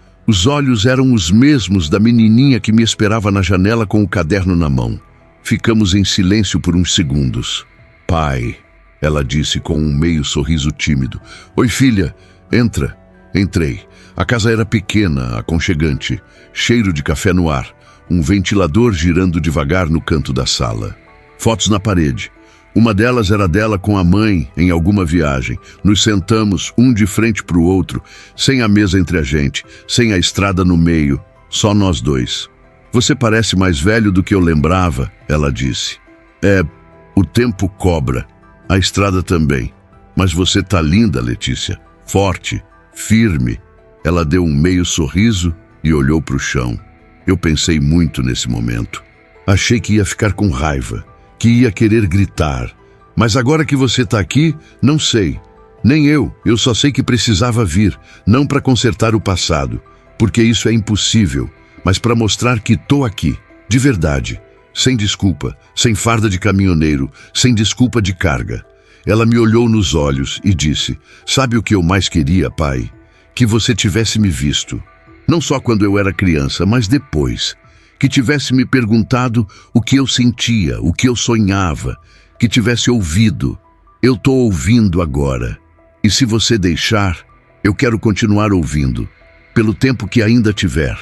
eram os mesmos da menininha que me esperava na janela com o caderno na mão. Ficamos em silêncio por uns segundos. "Pai", ela disse com um meio sorriso tímido. "Oi, filha, entra." Entrei. A casa era pequena, aconchegante, cheiro de café no ar, um ventilador girando devagar no canto da sala. Fotos na parede. Uma delas era dela com a mãe em alguma viagem. Nos sentamos, um de frente para o outro, sem a mesa entre a gente, sem a estrada no meio, só nós dois. "Você parece mais velho do que eu lembrava", ela disse. O tempo cobra, a estrada também. Mas você tá linda, Letícia. Forte, firme." Ela deu um meio sorriso e olhou para o chão. Eu pensei muito nesse momento. Achei que ia ficar com raiva, que ia querer gritar. Mas agora que você está aqui, não sei. Nem eu só sei que precisava vir, não para consertar o passado, porque isso é impossível, mas para mostrar que estou aqui, de verdade, sem desculpa, sem farda de caminhoneiro, sem desculpa de carga. Ela me olhou nos olhos e disse: "Sabe o que eu mais queria, pai? Que você tivesse me visto. Não só quando eu era criança, mas depois. Que tivesse me perguntado o que eu sentia, o que eu sonhava. Que tivesse ouvido. Eu estou ouvindo agora. E se você deixar, eu quero continuar ouvindo. Pelo tempo que ainda tiver."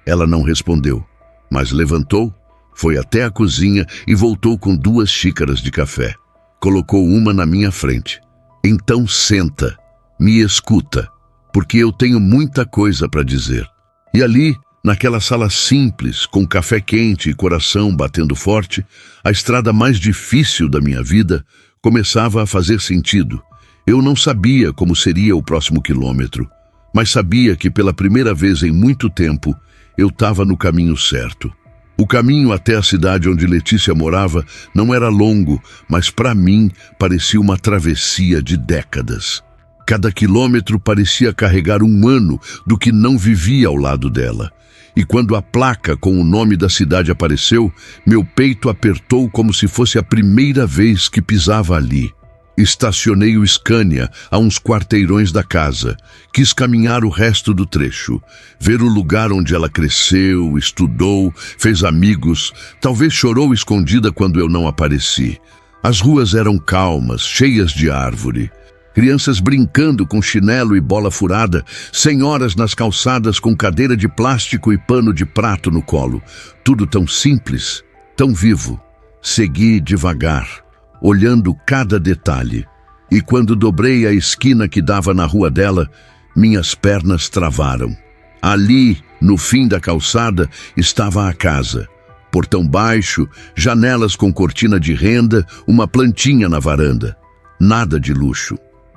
Ela não respondeu, mas levantou, foi até a cozinha e voltou com 2 xícaras de café. Colocou uma na minha frente. "Então senta, me escuta, porque eu tenho muita coisa para dizer." E ali, naquela sala simples, com café quente e coração batendo forte, a estrada mais difícil da minha vida começava a fazer sentido. Eu não sabia como seria o próximo quilômetro, mas sabia que pela primeira vez em muito tempo eu estava no caminho certo. O caminho até a cidade onde Letícia morava não era longo, mas para mim parecia uma travessia de décadas. Cada quilômetro parecia carregar um ano do que não vivia ao lado dela. E quando a placa com o nome da cidade apareceu, meu peito apertou como se fosse a primeira vez que pisava ali. Estacionei o Scania a uns quarteirões da casa. Quis caminhar o resto do trecho, ver o lugar onde ela cresceu, estudou, fez amigos, talvez chorou escondida quando eu não apareci. As ruas eram calmas, cheias de árvore. Crianças brincando com chinelo e bola furada, senhoras nas calçadas com cadeira de plástico e pano de prato no colo. Tudo tão simples, tão vivo. Segui devagar, olhando cada detalhe. E quando dobrei a esquina que dava na rua dela, minhas pernas travaram. Ali, no fim da calçada, estava a casa. Portão baixo, janelas com cortina de renda, uma plantinha na varanda. Nada de luxo.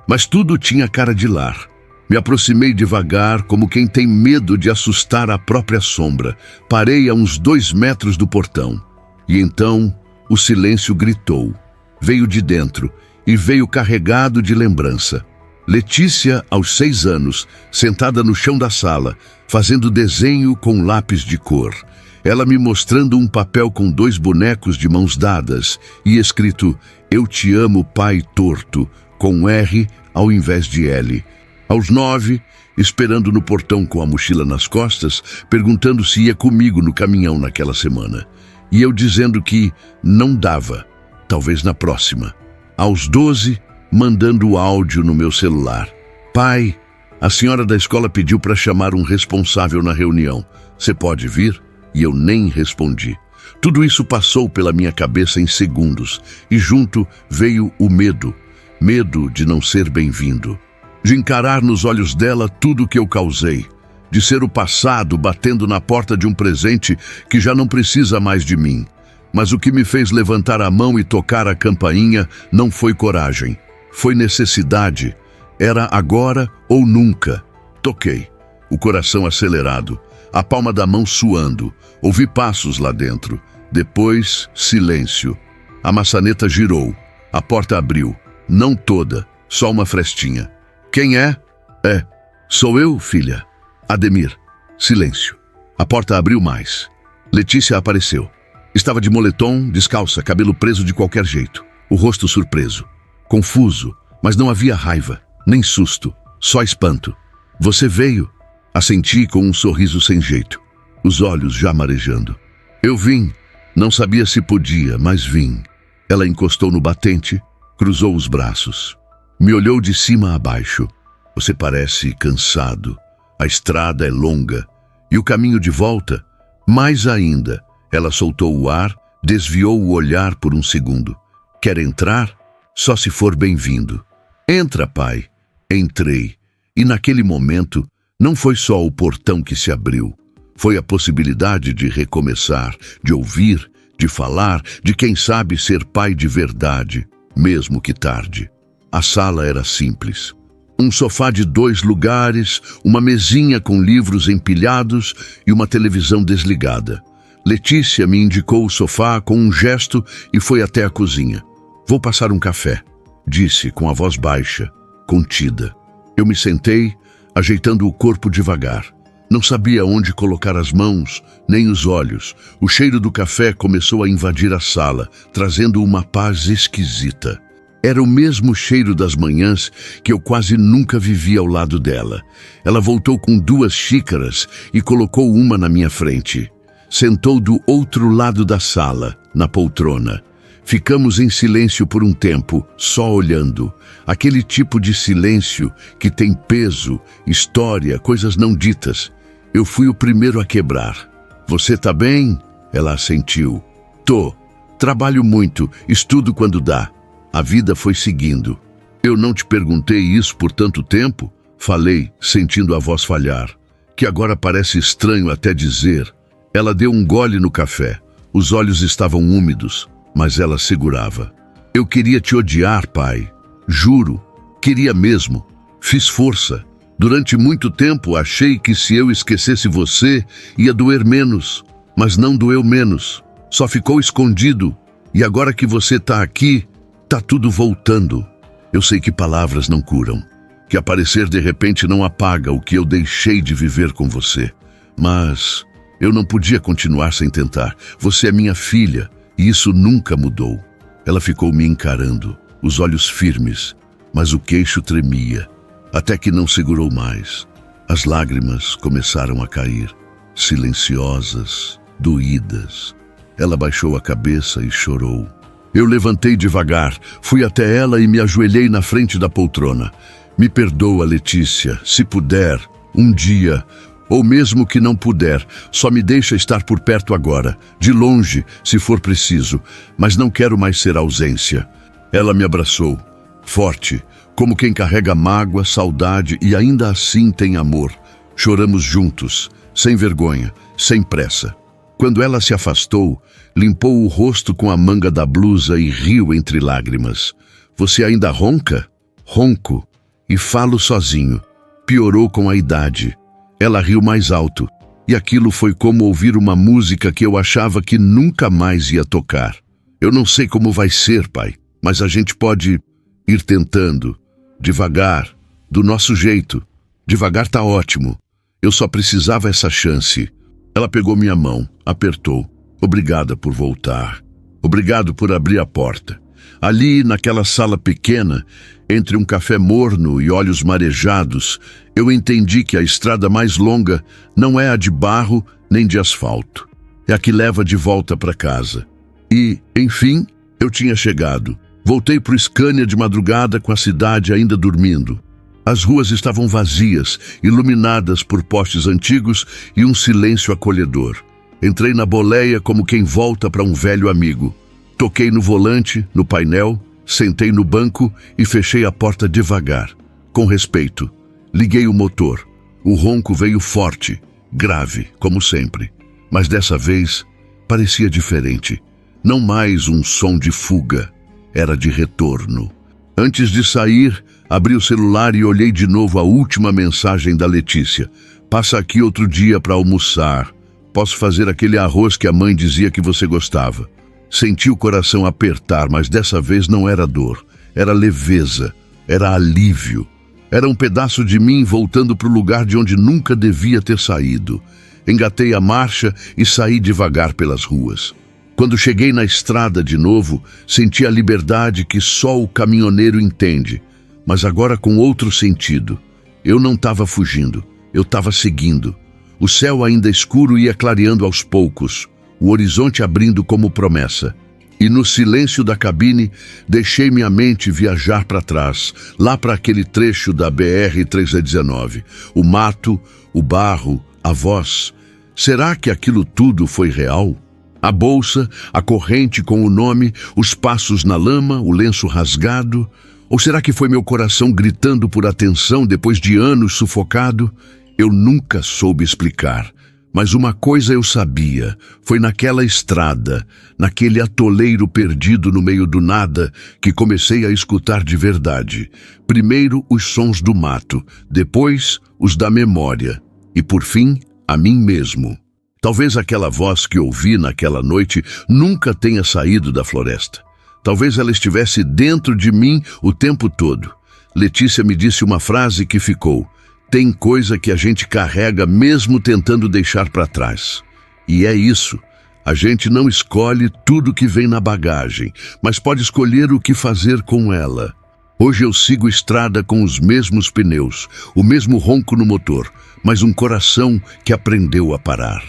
Mas tudo tinha cara de lar. Me aproximei devagar, como quem tem medo de assustar a própria sombra. Parei a uns 2 metros do portão. E então o silêncio gritou. Veio de dentro e veio carregado de lembrança. Letícia, aos 6 anos, sentada no chão da sala, fazendo desenho com lápis de cor. Ela me mostrando um papel com 2 bonecos de mãos dadas e escrito "Eu te amo, pai torto", com R ao invés de L. Aos 9, esperando no portão com a mochila nas costas, perguntando se ia comigo no caminhão naquela semana. E eu dizendo que não dava, talvez na próxima. Aos 12, mandando áudio no meu celular. "Pai, a senhora da escola pediu para chamar um responsável na reunião. Você pode vir?" E eu nem respondi. Tudo isso passou pela minha cabeça em segundos, e junto veio o medo. Medo de não ser bem-vindo. De encarar nos olhos dela tudo o que eu causei. De ser o passado batendo na porta de um presente que já não precisa mais de mim. Mas o que me fez levantar a mão e tocar a campainha não foi coragem. Foi necessidade. Era agora ou nunca. Toquei. O coração acelerado. A palma da mão suando. Ouvi passos lá dentro. Depois, silêncio. A maçaneta girou. A porta abriu. Não toda, só uma frestinha. "Quem é?" "É, sou eu, filha." "Ademir." Silêncio. A porta abriu mais. Letícia apareceu. Estava de moletom, descalça, cabelo preso de qualquer jeito. O rosto surpreso. Confuso, mas não havia raiva, nem susto, só espanto. "Você veio?" Assenti com um sorriso sem jeito, os olhos já marejando. "Eu vim. Não sabia se podia, mas vim." Ela encostou no batente, cruzou os braços. Me olhou de cima a baixo. "Você parece cansado. A estrada é longa. E o caminho de volta? Mais ainda." Ela soltou o ar, desviou o olhar por um segundo. "Quer entrar? Só se for bem-vindo." "Entra, pai." Entrei. E naquele momento, não foi só o portão que se abriu. Foi a possibilidade de recomeçar, de ouvir, de falar, de quem sabe ser pai de verdade, mesmo que tarde. A sala era simples. Um sofá de 2 lugares, uma mesinha com livros empilhados e uma televisão desligada. Letícia me indicou o sofá com um gesto e foi até a cozinha. "Vou passar um café", disse com a voz baixa, contida. Eu me sentei, ajeitando o corpo devagar. Não sabia onde colocar as mãos, nem os olhos. O cheiro do café começou a invadir a sala, trazendo uma paz esquisita. Era o mesmo cheiro das manhãs que eu quase nunca vivia ao lado dela. Ela voltou com 2 xícaras e colocou uma na minha frente. Sentou do outro lado da sala, na poltrona. Ficamos em silêncio por um tempo, só olhando. Aquele tipo de silêncio que tem peso, história, coisas não ditas. Eu fui o primeiro a quebrar. "Você tá bem?" Ela assentiu. "Tô. Trabalho muito, estudo quando dá." A vida foi seguindo. "Eu não te perguntei isso por tanto tempo?" Falei, sentindo a voz falhar. "Que agora parece estranho até dizer." Ela deu um gole no café. Os olhos estavam úmidos, mas ela segurava. "Eu queria te odiar, pai. Juro. Queria mesmo. Fiz força. Durante muito tempo achei que se eu esquecesse você, ia doer menos. Mas não doeu menos. Só ficou escondido. E agora que você tá aqui, tá tudo voltando. Eu sei que palavras não curam. Que aparecer de repente não apaga o que eu deixei de viver com você. Mas eu não podia continuar sem tentar. Você é minha filha, e isso nunca mudou." Ela ficou me encarando, os olhos firmes, mas o queixo tremia, até que não segurou mais. As lágrimas começaram a cair, silenciosas, doídas. Ela baixou a cabeça e chorou. Eu levantei devagar, fui até ela e me ajoelhei na frente da poltrona. "Me perdoa, Letícia, se puder, um dia, ou mesmo que não puder, só me deixa estar por perto agora, de longe, se for preciso, mas não quero mais ser ausência." Ela me abraçou, forte, como quem carrega mágoa, saudade e ainda assim tem amor. Choramos juntos, sem vergonha, sem pressa. Quando ela se afastou, limpou o rosto com a manga da blusa e riu entre lágrimas. "Você ainda ronca?" "Ronco. E falo sozinho." piorou com a idade. Ela riu mais alto, e aquilo foi como ouvir uma música que eu achava que nunca mais ia tocar. Eu não sei como vai ser, pai, mas a gente pode ir tentando, devagar, do nosso jeito. Devagar tá ótimo. Eu só precisava essa chance. Ela pegou minha mão, apertou. Obrigada por voltar. Obrigado por abrir a porta. Ali, naquela sala pequena, entre um café morno e olhos marejados, eu entendi que a estrada mais longa não é a de barro nem de asfalto. É a que leva de volta para casa. E, enfim, eu tinha chegado. Voltei pro Scania de madrugada com a cidade ainda dormindo. As ruas estavam vazias, iluminadas por postes antigos e um silêncio acolhedor. Entrei na boleia como quem volta para um velho amigo. Toquei no volante, no painel, sentei no banco e fechei a porta devagar, com respeito. Liguei o motor. O ronco veio forte, grave, como sempre. Mas dessa vez parecia diferente. Não mais um som de fuga, era de retorno. Antes de sair, abri o celular e olhei de novo a última mensagem da Letícia. Passa aqui outro dia para almoçar. Posso fazer aquele arroz que a mãe dizia que você gostava. Senti o coração apertar, mas dessa vez não era dor. Era leveza, era alívio. Era um pedaço de mim voltando para o lugar de onde nunca devia ter saído. Engatei a marcha e saí devagar pelas ruas. Quando cheguei na estrada de novo, senti a liberdade que só o caminhoneiro entende, mas agora com outro sentido. Eu não estava fugindo, eu estava seguindo. O céu ainda escuro ia clareando aos poucos, o horizonte abrindo como promessa. E no silêncio da cabine, deixei minha mente viajar para trás, lá para aquele trecho da BR-319. O mato, o barro, a voz. Será que aquilo tudo foi real? A bolsa, a corrente com o nome, os passos na lama, o lenço rasgado? Ou será que foi meu coração gritando por atenção depois de anos sufocado? Eu nunca soube explicar. Mas uma coisa eu sabia, foi naquela estrada, naquele atoleiro perdido no meio do nada, que comecei a escutar de verdade. Primeiro os sons do mato, depois os da memória, e por fim, a mim mesmo. Talvez aquela voz que ouvi naquela noite nunca tenha saído da floresta. Talvez ela estivesse dentro de mim o tempo todo. Letícia me disse uma frase que ficou: tem coisa que a gente carrega mesmo tentando deixar para trás. E é isso. A gente não escolhe tudo que vem na bagagem, mas pode escolher o que fazer com ela. Hoje eu sigo estrada com os mesmos pneus, o mesmo ronco no motor, mas um coração que aprendeu a parar,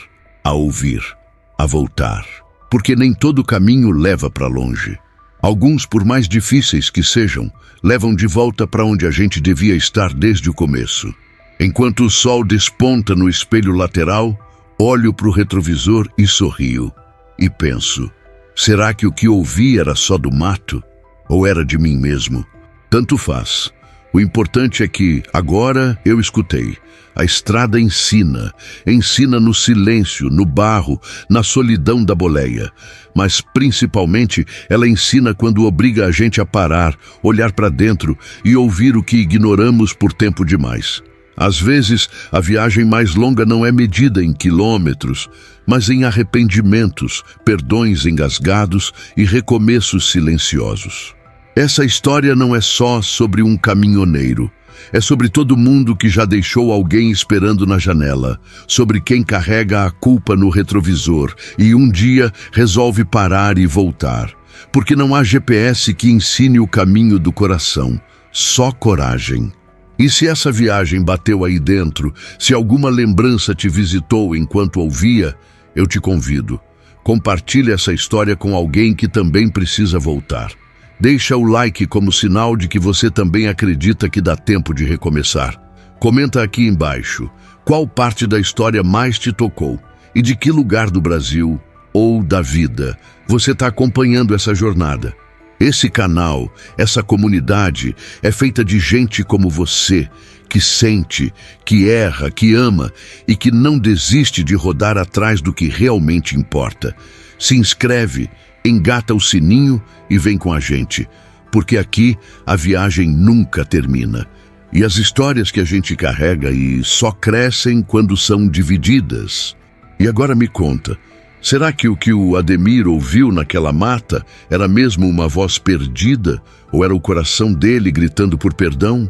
a ouvir, a voltar. Porque nem todo caminho leva para longe. Alguns, por mais difíceis que sejam, levam de volta para onde a gente devia estar desde o começo. Enquanto o sol desponta no espelho lateral, olho para o retrovisor e sorrio. E penso, será que o que ouvi era só do mato? Ou era de mim mesmo? Tanto faz. O importante é que, agora, eu escutei. A estrada ensina no silêncio, no barro, na solidão da boleia. Mas, principalmente, ela ensina quando obriga a gente a parar, olhar para dentro e ouvir o que ignoramos por tempo demais. Às vezes, a viagem mais longa não é medida em quilômetros, mas em arrependimentos, perdões engasgados e recomeços silenciosos. Essa história não é só sobre um caminhoneiro. É sobre todo mundo que já deixou alguém esperando na janela, sobre quem carrega a culpa no retrovisor e um dia resolve parar e voltar. Porque não há GPS que ensine o caminho do coração, só coragem. E se essa viagem bateu aí dentro, se alguma lembrança te visitou enquanto ouvia, eu te convido. Compartilhe essa história com alguém que também precisa voltar. Deixa o like como sinal de que você também acredita que dá tempo de recomeçar. Comenta aqui embaixo qual parte da história mais te tocou e de que lugar do Brasil ou da vida você está acompanhando essa jornada. Esse canal, essa comunidade é feita de gente como você, que sente, que erra, que ama e que não desiste de rodar atrás do que realmente importa. Se inscreve, engata o sininho e vem com a gente, porque aqui a viagem nunca termina. E as histórias que a gente carrega e só crescem quando são divididas. E agora me conta, será que o Ademir ouviu naquela mata era mesmo uma voz perdida? Ou era o coração dele gritando por perdão?